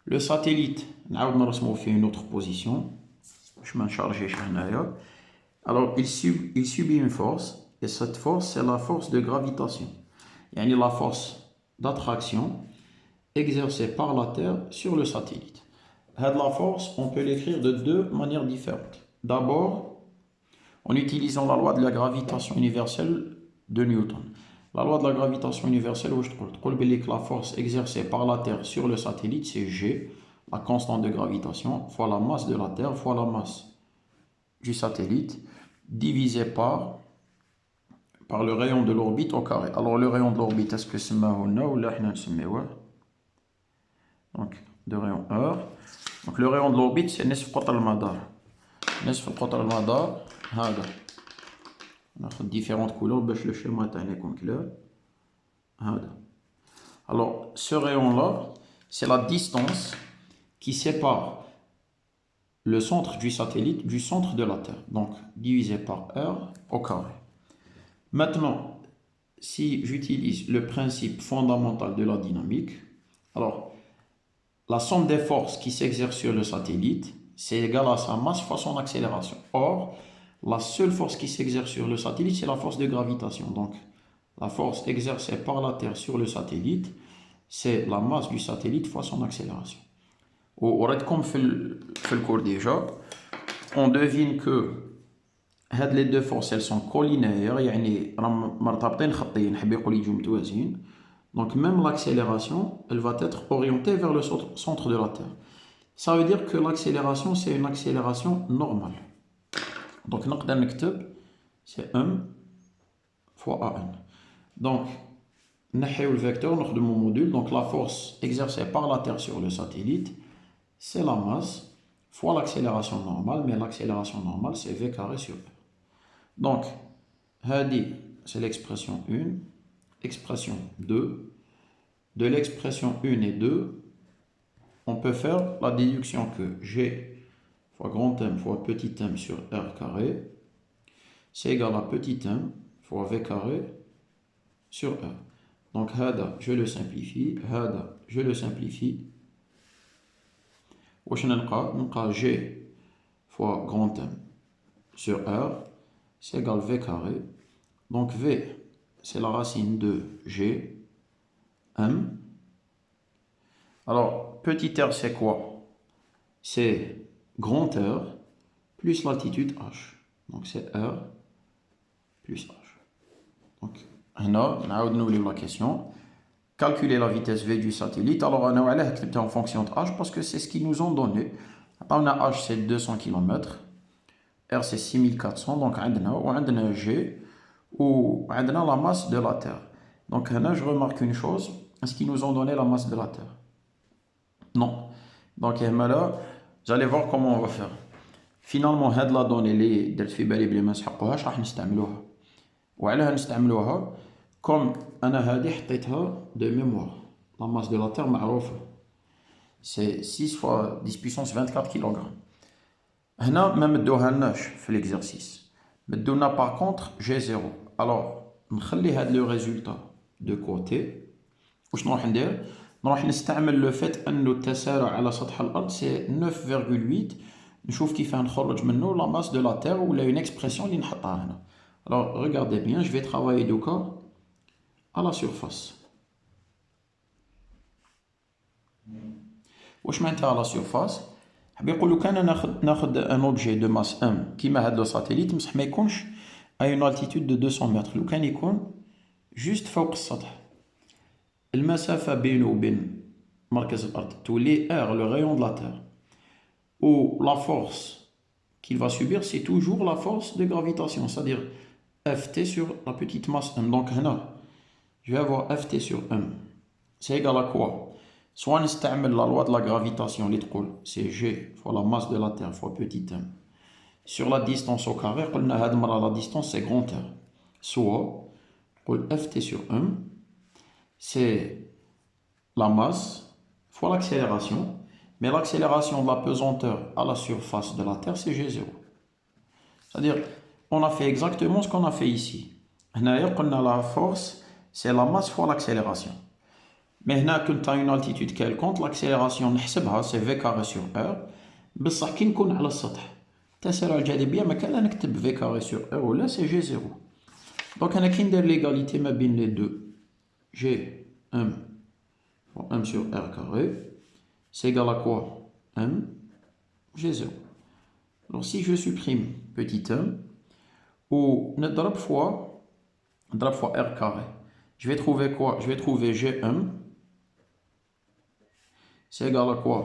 Le satellite, on fait une autre position. Je m'en charge. Alors, il subit une force, et cette force, c'est la force de gravitation. La force d'attraction exercée par la Terre sur le satellite. La force, on peut l'écrire de deux manières différentes. D'abord, en utilisant la loi de la gravitation universelle de Newton. La loi de la gravitation universelle, où je trouve que la force exercée par la Terre sur le satellite, c'est G, la constante de gravitation, fois la masse de la Terre, fois la masse du satellite, divisé par le rayon de l'orbite au carré. Alors, le rayon de l'orbite, est-ce que c'est Mahona ou là, donc, de rayon R. Donc, le rayon de l'orbite, c'est Nisf Qatr al-Madar. Nisf Qatr al-Madar, on a différentes couleurs, le schéma est comme clair. Alors, ce rayon-là, c'est la distance qui sépare le centre du satellite du centre de la Terre. Donc, divisé par R au carré. Maintenant, si j'utilise le principe fondamental de la dynamique, alors, la somme des forces qui s'exercent sur le satellite, c'est égal à sa masse fois son accélération. Or, la seule force qui s'exerce sur le satellite, c'est la force de gravitation. Donc, la force exercée par la Terre sur le satellite, c'est la masse du satellite fois son accélération. comme fait le cours déjà, on devine que les deux forces elles sont collinaires, يعني مرتبطين خطين حبي يقول يجوا متوازيين. Donc même l'accélération, elle va être orientée vers le centre de la Terre. Ça veut dire que l'accélération, c'est une accélération normale. Donc نقدر نكتب c'est m fois an. Donc نحيو le vecteur, نخدمو module. Donc la force exercée par la Terre sur le satellite, c'est la masse fois l'accélération normale, mais l'accélération normale c'est v carré sur r. Donc, hadi, c'est l'expression 1, expression 2. De l'expression 1 et 2, on peut faire la déduction que G fois grand M fois petit m sur R carré, c'est égal à petit m fois V carré sur R. Donc, hada, je le simplifie, hada, je le simplifie. Wesh nlqa G fois grand M sur R, c'est égal à V carré. Donc V, c'est la racine de G, M. Alors, petit r, c'est quoi? C'est grand R plus l'altitude H. Donc c'est R plus H. Donc, on a la question. Calculer la vitesse V du satellite. Alors, on a accepté en fonction de H parce que c'est ce qu'ils nous ont donné. On a H, c'est 200 km. R, c'est 6400. Donc, on a G. Ou on a la masse de la Terre. Donc là, je remarque une chose. Est-ce qu'ils nous ont donné la masse de la Terre? Non. Donc là, vous allez voir comment on va faire. Finalement, هاد la donnée اللي درت في بالي بلي ما نسحقوهاش راح نستعملوها. وعلاه نستعملوها؟ comme أنا هادي حطيتها de mémoire. La masse de la Terre معروفة. C'est 6 fois 10 puissance 24 kg. هنا ما مدوهالناش في l'exercice. مدونا par contre G0. Alors, نخلي هاد لو ريزولتا دو كوتي. واش نروح ندير؟ نروح نستعمل لو فيت انه التسارع على سطح الارض سي 9.8. نشوف كيف نخرج منه لا ماس دو لا تير ولا اون اكسبرسيون اللي نحطها هنا. Alors regardez bien, je vais travailler دوكا à la surface. واش معناتها à la surface؟ حاب يقول لو كان ناخذ ان اوبجي دو ماس ام كيما هاد لو ساتيليت بصح ما يكونش à une altitude de 200 متر. لو كان يكون juste فوق السطح، المسافة بينه وبين مركز الأرض تولي R, le rayon de la Terre. Ou la force qu'il va subir, c'est toujours la force de gravitation, c'est-à-dire Ft sur la petite masse M. Donc là, je vais avoir Ft sur M. C'est égal à quoi? Soit on utilise la loi de la gravitation, c'est G fois la masse de la Terre fois petit m. Sur la distance au carré, la distance c'est grand R. Soit, Ft sur M, c'est la masse fois l'accélération, mais l'accélération de la pesanteur à la surface de la Terre, c'est G0. C'est-à-dire, on a fait exactement ce qu'on a fait ici. La force, c'est la masse fois l'accélération. Mais quand tu as une altitude quelconque, l'accélération, c'est V carré sur R. بصح كي نكون على السطح التسارع الجاذبية ما كان نكتب V carré sur R ولا c'est G0. Donc أنا كي ندير l'égalité ما بين les deux, G M fois M sur R carré, c'est égal à quoi? M G0. Alors si je supprime petit m, ou نضرب fois R carré, je vais trouver quoi? Je vais trouver Gm, c'est égal à quoi?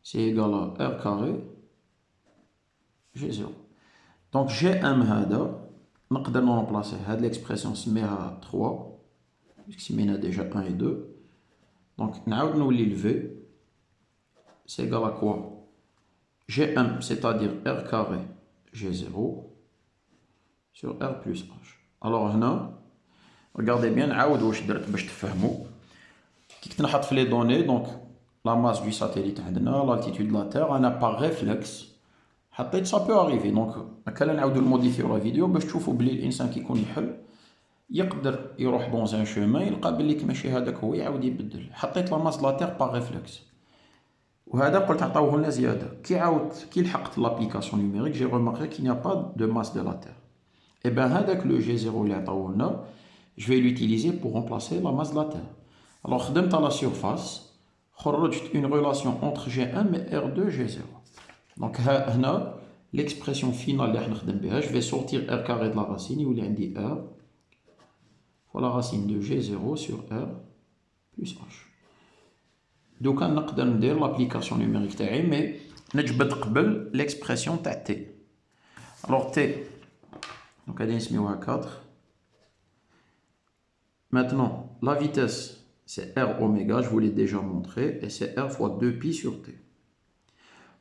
C'est égal à R carré G0. Donc Gm هذا نقدر نرمبلاسي هاد l'expression سميها 3 puisque سمينا déjà 1 et 2. Donc نعاود نولي le V, c'est égal à quoi? Gm, c'est-à-dire R carré G0 sur R plus H. Alors هنا regardez bien نعاود واش درت باش تفهموا. كي كنت نحط في لي دوني دونك la masse du satellite عندنا l'altitude de la Terre, انا par réflexe حطيت ça peut arriver. دونك هكا نعاودو نموديفيو لا فيديو باش تشوفوا بلي الانسان كي يكون يحل يقدر يروح دون ان شومان يلقى بلي ماشي هذاك هو يعاود يبدل. حطيت لا ماس لا تير باغ ريفلكس وهذا قلت عطاوه لنا زياده. كي لحقت لابليكاسيون نيميريك جي ريماركي كي نيا با دو ماس دو لا تير. اي بان هذاك لو جي زيرو اللي عطاوه لنا جو في لوتيليزي بور رومبلاسي لا ماس دو لا تير. الوغ خدمت على لا سيرفاس، خرجت une relation entre G1 et R2, G0. Donc, هنا l'expression finale اللي حنخدم بها, je vais sortir R carré de la racine, يولي عندي R fois la racine de G0 sur R plus H. دوكا نقدر ندير l'application numérique تاعي, mais نجبد قبل l'expression تاع T. Alors T, donc غادي نسميوها 4. Maintenant, la vitesse, c'est R oméga, je vous l'ai déjà montré, et c'est R fois 2pi sur T.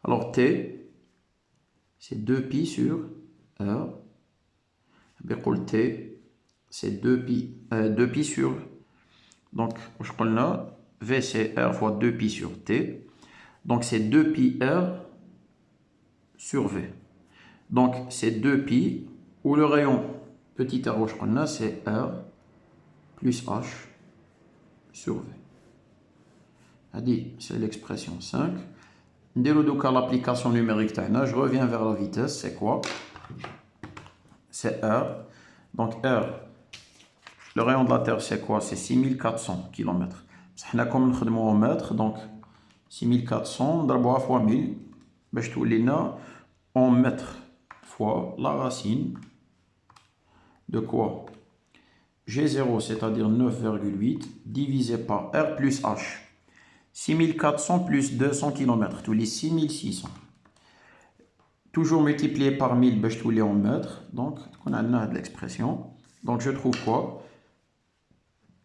Alors T, c'est 2pi sur R. T, c'est 2pi sur... Donc, je connais, V c'est R fois 2pi sur T. Donc c'est 2pi R sur V. Donc c'est 2pi, où le rayon petit r, je connais, c'est R plus H sur V. C'est l'expression 5. L'application numérique, je reviens vers la vitesse, c'est quoi? C'est R. Donc R, le rayon de la Terre, c'est quoi? C'est 6400 km. Comme nous faisons en mètres, donc 6400 fois 1000, en mètres fois la racine de quoi? G0, c'est-à-dire 9,8, divisé par R plus H. 6400 plus 200 km, tous les 6600. Toujours multiplié par 1000, tous les en mètres. Donc, on a de l'expression. Donc, je trouve quoi?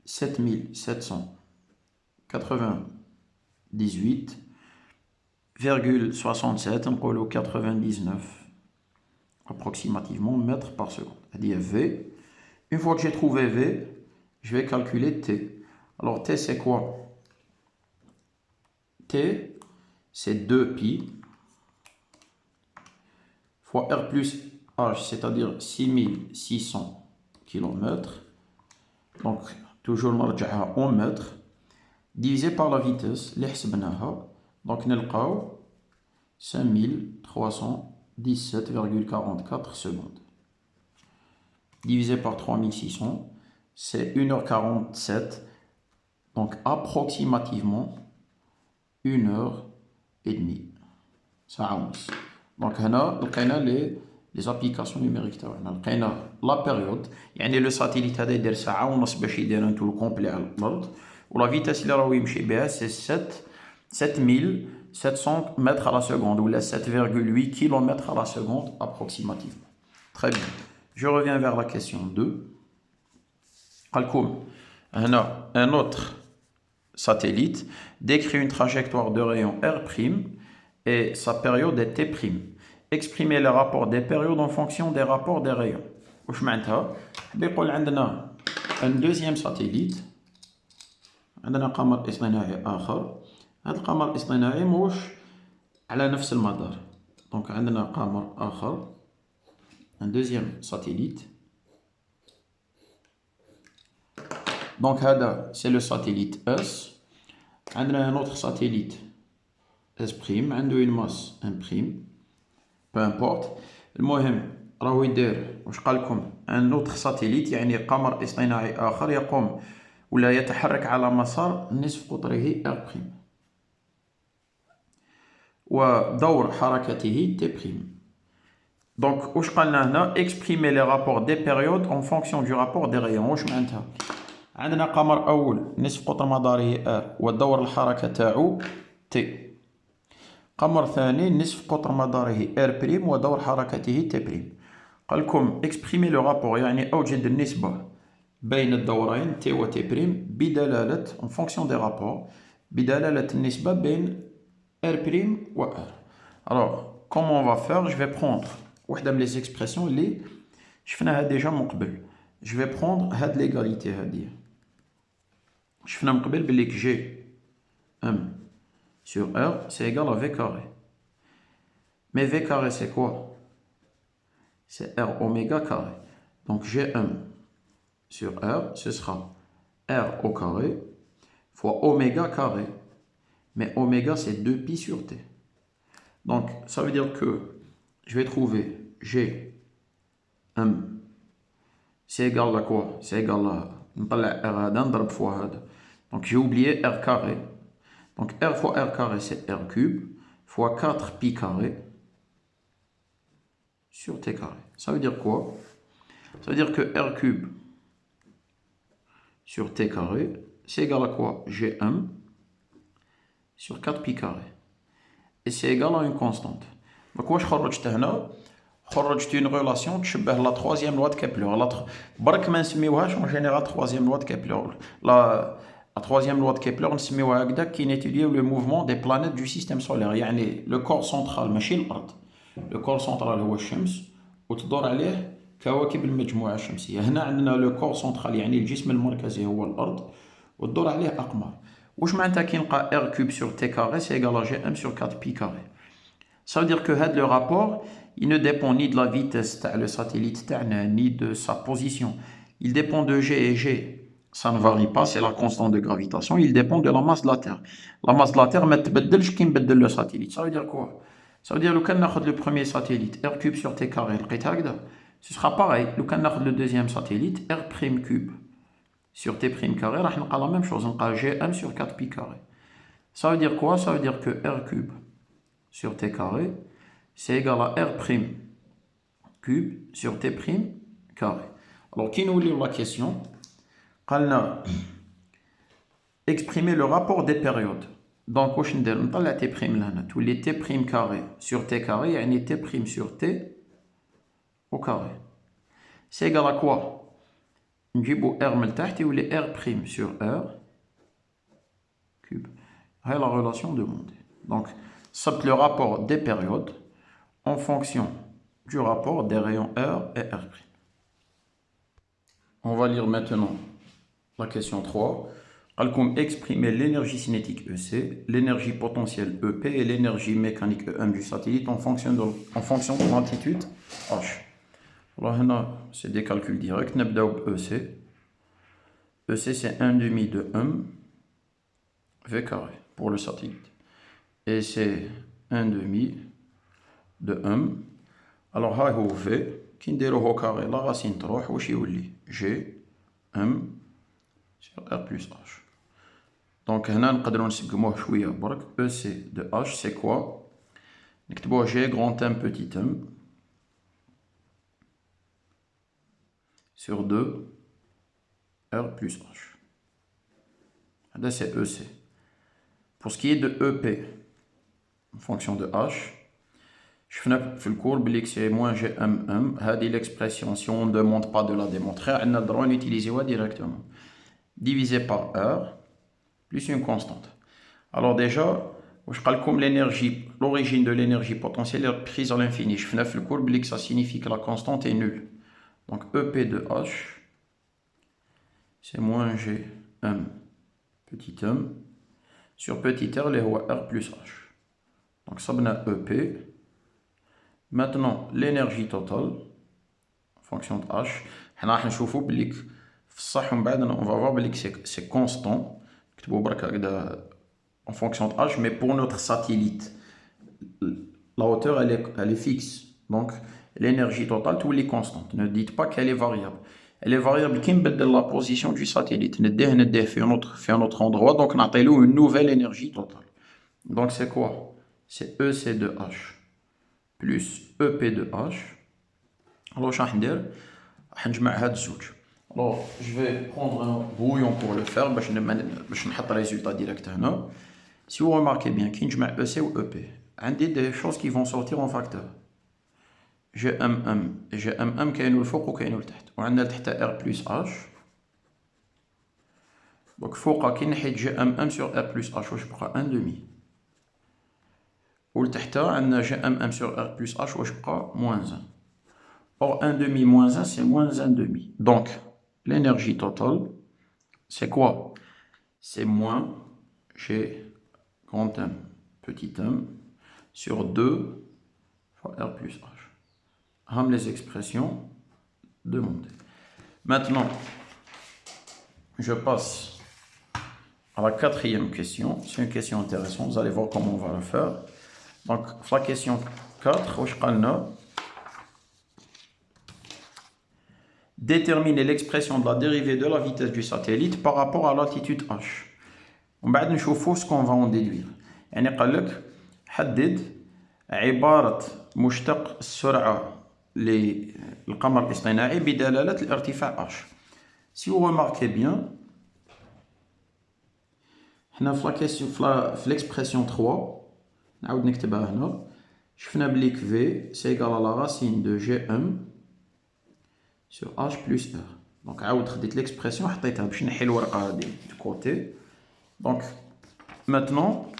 7798,67, on peut 99 approximativement mètres par seconde. C'est-à-dire V. Une fois que j'ai trouvé V, je vais calculer T. Alors T c'est quoi? T c'est 2pi fois R plus H, c'est-à-dire 6600 km. Donc toujours en mètres, divisé par la vitesse, donc نلقاو 5317,44 secondes. Divisé par 3600, c'est 1h47, donc approximativement 1h30. Ça donc هنا لقينا les applications numériques تاعنا. لقينا la période, يعني le satellite هذا يدير ساعة ونص باش يدير un tour complet على الأرض, و la vitesse اللي راهو يمشي بها c'est 7700 mètres à la seconde, ou 7,8 km à la seconde approximativement. Très bien. Je reviens vers la question 2. Un autre satellite décrit une trajectoire de rayon R' et sa période est T'. Exprimer les rapports des périodes en fonction des rapports des rayons. واش معناتها؟ بيقول عندنا un deuxième satellite, عندنا قمر اصطناعي آخر. هذا القمر الاصطناعي موش على نفس المدار. دونك عندنا قمر آخر, un deuxième satellite. Donc c'est le satellite S. On a un autre satellite S', on a une masse 1', peu importe. المهم راهو يدير واش قال لكم un autre satellite, يعني قمر اصطناعي آخر يقوم ولا يتحرك على مسار نصف قطره R'. ودور حركته T'. Donc, واش قالنا هنا exprimer les rapports des périodes en fonction du rapport des rayons. واش معناتها؟ عندنا قمر أول نصف قطر مداره R ودور الحركة تاعو T. قمر ثاني نصف قطر مداره R' ودور حركته T'. قال لكم exprimer le rapport, يعني أوجد النسبة بين الدورين T و T' بدلالة en fonction des rapports, بدلالة النسبة بين R' و R. Alors, comment on va faire? Je vais prendre واحدة من les expressions اللي شفناها déjà من قبل. Je vais prendre هاد l'égalité هادي. شفنا من قبل بلي G M sur R c'est égal à V carré. Mais V carré c'est quoi? C'est R oméga carré. Donc Gm sur R ce sera R au carré fois oméga carré. Mais oméga c'est 2pi sur T. Donc ça veut dire que je vais trouver G M c'est égal à quoi? C'est égal à نطلع R هذا نضرب فوا هذا. Donc j'ai oublié R carré. Donc R fois R carré, c'est R cube, fois 4 pi carré sur T carré. Ça veut dire quoi? Ça veut dire que R cube sur T carré, c'est égal à quoi? G1 sur 4 pi carré. Et c'est égal à une constante. Donc, واش خرجت هنا؟ خرجت une relation تشبه la troisième loi de Kepler. برك ما نسميوهاش en général troisième loi de Kepler. La troisième loi de Kepler نسميوها هكذا كي نيتوديو le mouvement des planètes du système solaire. يعني le corps central ماشي الأرض. Le corps central هو الشمس وتدور عليه كواكب المجموعة الشمسية. هنا عندنا le corps central يعني الجسم المركزي هو الأرض وتدور عليه أقمار. واش معناتها كي نلقى R cube sur T carré c'est égal à G1 sur 4 pi carré. Ça veut dire que le rapport, il ne dépend ni de la vitesse le satellite ni de sa position. Il dépend de G et G. Ça ne varie pas, c'est la constante de gravitation. Il dépend de la masse de la Terre. La masse de la Terre ne تبدلش كي نبدل le satellite. Ça veut dire quoi? Ça veut dire que quand on le premier satellite, R cube sur T carré, ce sera pareil. Quand on le deuxième satellite, R prime cube sur T prime carré, on aura la même chose. On aura G1 sur 4 pi carré. Ça veut dire quoi? Ça veut dire que R cube sur T carré, c'est égal à R prime cube sur T prime carré. Alors, qui nous lit la question? On a exprimé le rapport des périodes. Donc, on a T prime là, tous les T prime carré sur T carré, il y a une T prime sur T au carré. C'est égal à quoi? On a R meltaht ou les R prime sur R cube. C'est la relation demandée. Donc, c'est le rapport des périodes en fonction du rapport des rayons R et R'. On va lire maintenant la question 3. Comme exprimer l'énergie cinétique EC, l'énergie potentielle EP et l'énergie mécanique EM du satellite en fonction de l'altitude H. Alors là, c'est des calculs directs. نبداو EC. EC c'est 1/2 de M V carré pour le satellite. Et c'est 1/2 de M. Alors, هاي هو V. كي نديروه carré, la racine تروح واش يولي G M sur R plus H. Donc, هنا نقدروا نسقموه شوية برك. EC de H, c'est quoi? نكتبوه G grand M petit m sur 2 R plus H. Là, c'est EC. Pour ce qui est de EP, en fonction de H, je fais le cours, c'est moins GMM. C'est l'expression, si on ne demande pas de la démontrer, on a le droit d'utiliser directement. Divisé par R, plus une constante. Alors déjà, je parle comme l'énergie, l'origine de l'énergie potentielle est prise à l'infini. Je fais le cours, ça signifie que la constante est nulle. Donc EP de H, c'est moins GM petit m sur petit r, les R plus H. Donc ça donne EP. Maintenant, l'énergie totale, en fonction de H, on va voir que c'est constant, en fonction de H, mais pour notre satellite, la hauteur elle est fixe. Donc, l'énergie totale, tout est constante. Ne dites pas qu'elle est variable. Elle est variable qui de la position du satellite. Fait un autre endroit, donc on a une nouvelle énergie totale. Donc, c'est quoi? C'est EC de H plus EP de H. Alors, je vais prendre un brouillon pour le faire. Je vais mettre le résultat direct. Si vous remarquez bien, qu'il y a EC ou EP, il y a des choses qui vont sortir en facteur. GMM et GMM qui est le faux ou qui est le tête. On a le R plus H. Donc, il faut qu'il y ait GMM sur R plus H. Je prends 1/2. Ou le tête, on a GMM sur R plus H. Je prends moins 1. Or, 1/2 moins 1, c'est moins 1/2. Donc, l'énergie totale, c'est quoi? C'est moins G grand M petit m sur 2 fois R plus H. Les expressions demandées. Maintenant, je passe à la quatrième question. C'est une question intéressante. Vous allez voir comment on va le faire. Donc, la question 4, déterminer l'expression de la dérivée de la vitesse du satellite par rapport à l'altitude H. ومن بعد نشوفوا ce qu'on va en déduire. يعني قال لك حدد عبارة مشتق السرعة للقمر الاصطناعي بدلالة الارتفاع h. Si vous remarquez bien, حنا في l'expression 3 نعاود نكتبها هنا. شفنا بلي que V c'est égal à la racine de Gm sur H plus R. Donc عاود خديت l'expression حطيتها باش نحي الورقة هذه du côté. Donc maintenant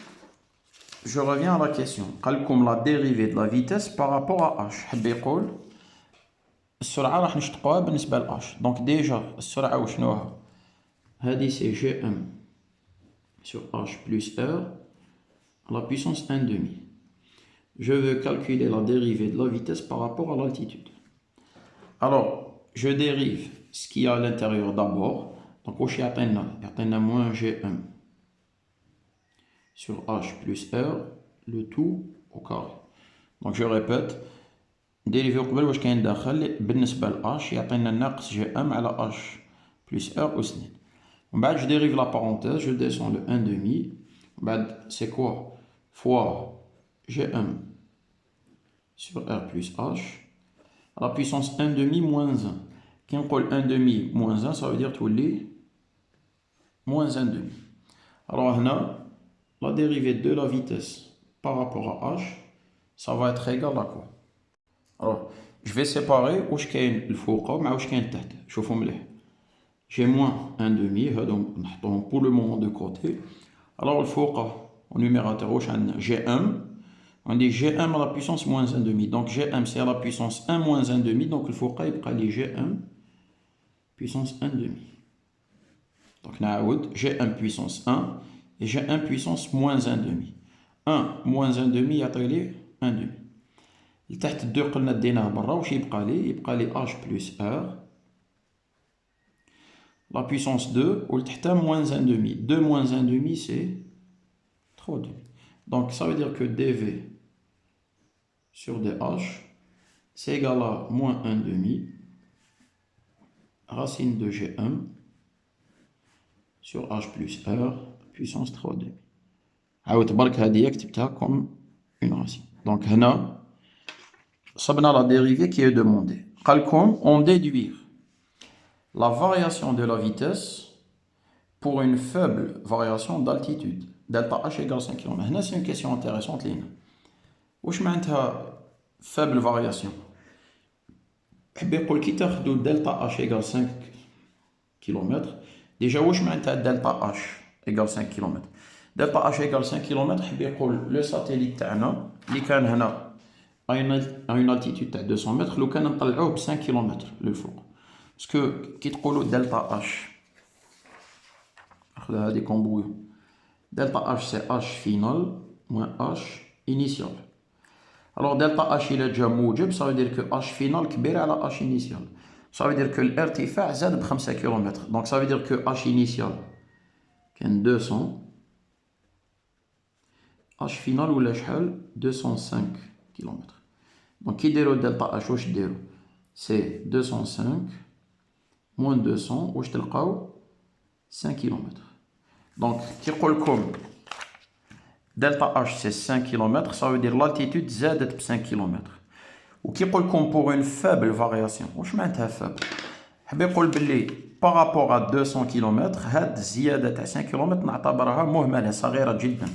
je reviens à la question. قال لكم la dérivée de la vitesse par rapport à H. حب يقول السرعة راح نشتقوها بالنسبة ل H. Donc déjà السرعة وشنوها؟ هذه c'est Gm sur H plus R à la puissance 1 demi. Je veux calculer la dérivée de la vitesse par rapport à l'altitude. Alors, je dérive ce qu'il y a à l'intérieur d'abord. Donc, au يعطينا moins Gm sur H plus R, le tout au carré. Donc, je répète, dérivé قبل واش كاين داخل بالنسبة ل H يعطينا ناقص Gm على H plus R أسنين. ومن بعد je dérive la parenthèse, je descends le 1 demi. C'est quoi? Fois Gm sur R plus H à la puissance 1 demi moins 1. Quand on colle 1 demi moins 1, ça veut dire tout les moins 1 demi. Alors là, la dérivée de la vitesse par rapport à H, ça va être égal à quoi? Alors, je vais séparer où je gagne le fouqa mais où je gagne le tête. شوفوا مليح. J'ai moins 1 demi, donc pour le moment de côté. Alors le fouqa au numérateur واش عندنا Gm. On dit Gm à la puissance moins 1 demi. Donc Gm c'est à la puissance 1 moins 1 demi. Donc il faut qu'il y ait Gm puissance 1 demi. Donc نعاود Gm puissance 1 et Gm puissance moins 1 demi. 1 moins 1 demi يعطي لي 1 demi. لتحت الدو قلنا ديناه برا واش يبقى لي H plus R la puissance 2 ولتحتها moins 1 demi. 2 moins 1 demi c'est 3 demi. Donc ça veut dire que dV sur dH, c'est égal à moins 1 demi racine de Gm sur H plus R puissance 3 demi. عاود برك هذه كتبتها comme une racine. Donc هنا صبنا la dérivée qui est demandée. قال لكم on déduire la variation de la vitesse pour une faible variation d'altitude. Delta H égale 5 km. هنا c'est une question intéressante لينا. واش معناتها faible variation؟ حب يقول كي تاخدو دلتا H égale 5 km. Déjà واش معناتها دلتا H égale 5 km؟ دلتا H égale 5 km حب يقول لو ساتيليت تاعنا اللي كان هنا à une altitude تاع 200 متر لو كان نطلعوه ب 5 km للفوق. باسكو كي تقولوا دلتا H ناخذها هذه كومبويون. Delta H c'est H final moins H initial. Alors delta H il est déjà موجب, ça veut dire que H final كبير على H initial. Ça veut dire que l'irtifاع زاد ب 5 km. Donc ça veut dire que H initial كان 200 H final ولا شحال 205 km. Donc كي ديروا delta H واش ديروا c'est 205 moins 200 واش تلقاو 5 km. Donc, qui comme delta H c'est 5 km, ça veut dire l'altitude زادت ب 5 km. Ou qui comme pour une faible variation. واش معناتها faible؟ حاب يقول باللي par rapport à 200 km هاد الزيادة تاع 5 km نعتبرها مهملة صغيرة جدا.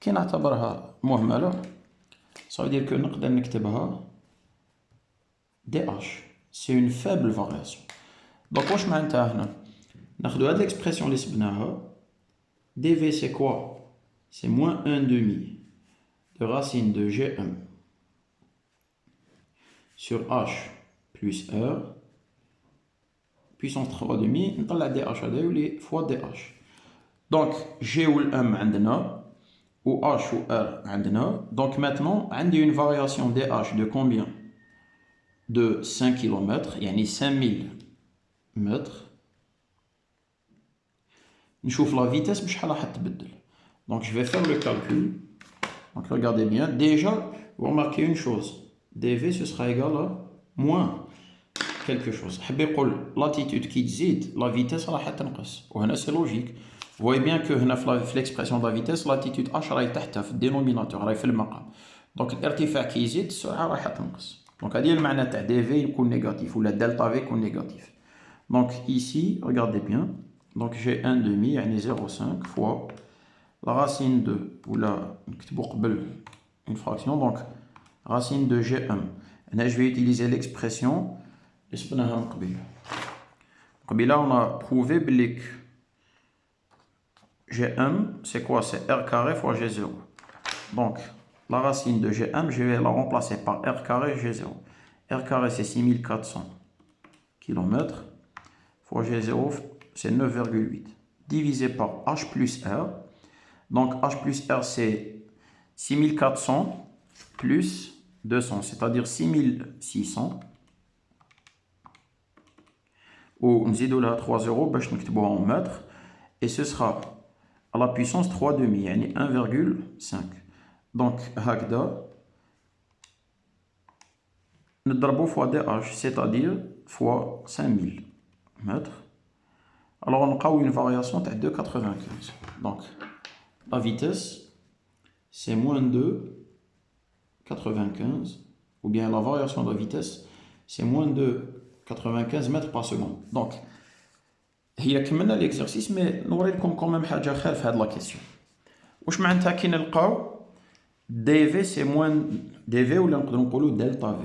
كي نعتبرها مهملة ça veut dire que نقدر نكتبها DH. C'est une faible variation. Donc واش معناتها هنا؟ ناخدو هاد l'expression اللي سبناها. dV c'est quoi? C'est moins 1 demi de racine de Gm sur H plus R puissance 3 demi نطلع DH هذا يولي fois DH. Donc G ou M عندنا ou H ou R عندنا. Donc maintenant عندي une variation DH de combien? De 5 km يعني 5000 mètres. نشوف la vitesse بشحال راح تبدل. Donc je vais faire le calcul. Donc regardez bien. Déjà, vous remarquez une chose. dV ce sera égal à moins quelque chose. حب يقول latitude qui تزيد la vitesse راح تنقص. وهنا c'est logique. Vous voyez bien que في l'expression de la vitesse, l'attitude h راهي تحتها في الدينوميناتور راهي في المقام. دونك الارتفاع كي يزيد السرعة راح تنقص. دونك هذه المعنى تاع دي في يكون نيجاتيف ولا دلتا في يكون نيجاتيف. دونك ici regardez bien. Donc j'ai 1 demi يعني 0,5 fois la racine de ولا نكتبو قبل une fraction donc racine de G1. هنا je vais utiliser l'expression اللي صبناها من قبيل. قبيله on a prouvé بلي G1 c'est quoi? C'est R carré fois G0. Donc la racine de G1 je vais la remplacer par R carré G0. R carré c'est 6400 km fois G0 c'est 9,8 divisé par H plus R. Donc H plus R c'est 6400 plus 200, c'est-à-dire 6600. Ou نزيدو لها 3 euros باش نكتبوها en mètres. Et ce sera à la puissance 3 demi, يعني 1,5. Donc هكذا نضربو fois DH, c'est-à-dire fois 5000 mètres. Alors on a une variation de 2,95. Donc la vitesse c'est moins 2,95 ou bien la variation de la vitesse c'est moins 2,95 mètres par seconde. Donc هي كملنا l'exercice mais نوريلكم quand même حاجة خير في هذه la question. واش معناتها كي نلقاو dv c'est moins dv ولا نقدروا نقولوا delta v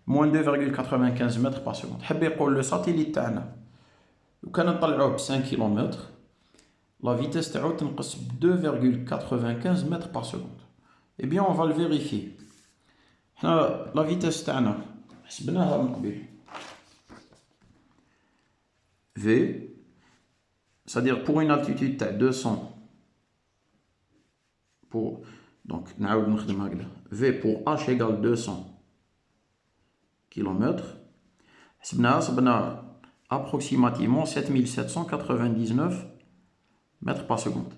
moins 2,95 mètres par seconde. حب يقول le satellite تاعنا لو كان نطلعوه ب 5 km la vitesse تاعو تنقص ب 2,95 mètres par seconde. Eh bien on va le vérifier. حنا la vitesse تاعنا حسبناها من قبل v, c'est-à-dire pour une altitude تاع 200 pour donc نعاود نخدم هكذا v pour h égale 200 km حسبناها صبنا approximativement 7799 mètres par seconde.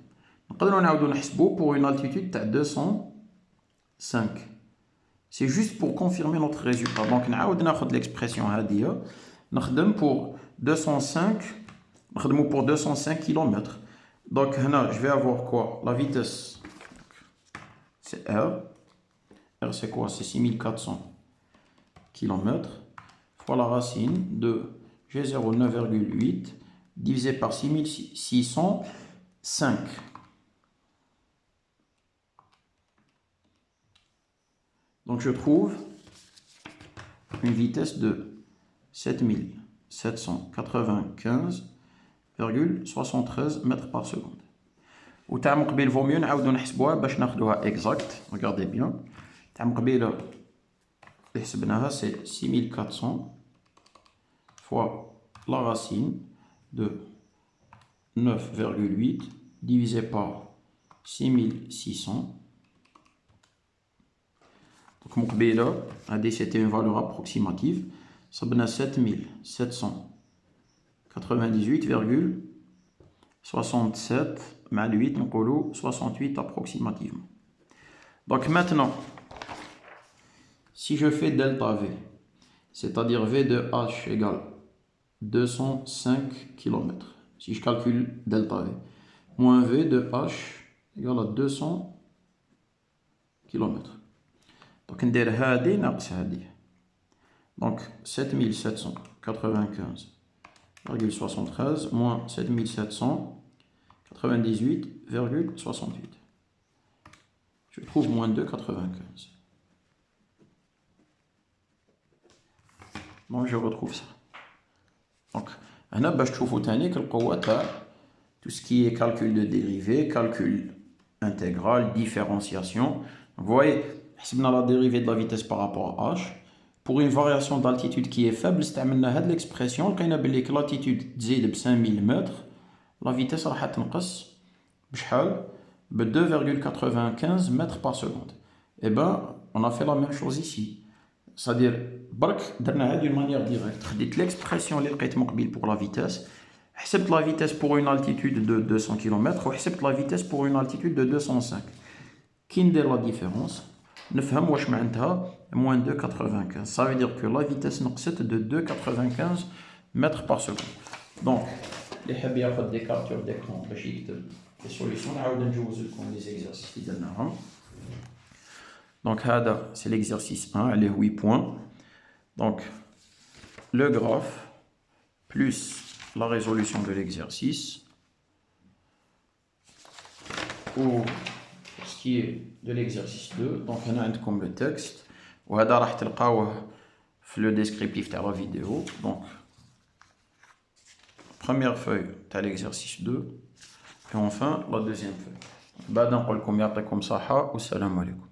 نقدروا نعاودو نحسبو pour une altitude تاع 205. C'est juste pour confirmer notre résultat. Donc نعاود ناخذ l'expression هادية نخدم pour 205 نخدمو pour 205 km. Donc هنا je vais avoir quoi? La vitesse c'est R. R c'est quoi? C'est 6400 km fois la racine de G0 9,8 divisé par 6605. Donc je trouve une vitesse de 7795,73 mètres par seconde. و تاع مقبل vaut mieux نعاودو نحسبوها باش ناخدوها exact. Regardez bien. تاع مقبل اللي حسبناها c'est 6400 fois la racine de 9,8 divisé par 6600. Donc مقبلة هذه c'était une valeur approximative. صبنا 7798,67 مع 8 نقولوا 68 approximativement. Donc maintenant si je fais delta V, c'est-à-dire V de H égale 205 km. Si je calcule delta V, moins V de H égale à 200 km. Donc ندير هادي ناقص هادي. Donc 7795,73 moins 7798,68. Je trouve moins 2,95. Donc je retrouve ça. Donc هنا باش تشوفوا تاني القوة تاع tout ce qui est calcul de dérivée, calcul intégral, différenciation. Vous voyez, حسبنا la dérivée de la vitesse par rapport à h. Pour une variation d'altitude qui est faible, استعملنا هاد l'expression لقينا بلي l'altitude تزيد ب 5000 mètres, la vitesse راح تنقص بشحال ب 2,95 mètres par seconde. Et ben on a fait la même chose ici. C'est-à-dire برك درناها d'une manière directe. خديت l'expression اللي لقيت مقبل pour la vitesse, حسبت la vitesse pour une altitude de 200 km وحسبت la vitesse pour une altitude de 205. كي ندير la différence نفهم واش معناتها moins 2,95. Ça veut dire que la vitesse نقصت de 2,95 mètres par seconde. Donc اللي حاب ياخذ دي كابتور ديكرون باش يكتب لي سوليسيون نعاود نجوز لكم لي زيكزارسيس اللي درناهم. دونك هذا سي l'exercice 1 عليه 8 points. Donc le graphe plus la résolution de l'exercice, ou ce qui est de l'exercice 2. Donc on a comme le texte وهذا راح تلقاوه في le descriptif تاع la vidéo. Donc première feuille تاع l'exercice 2 et enfin la deuxième feuille. بعد نقول لكم يعطيكم صحة والسلام عليكم.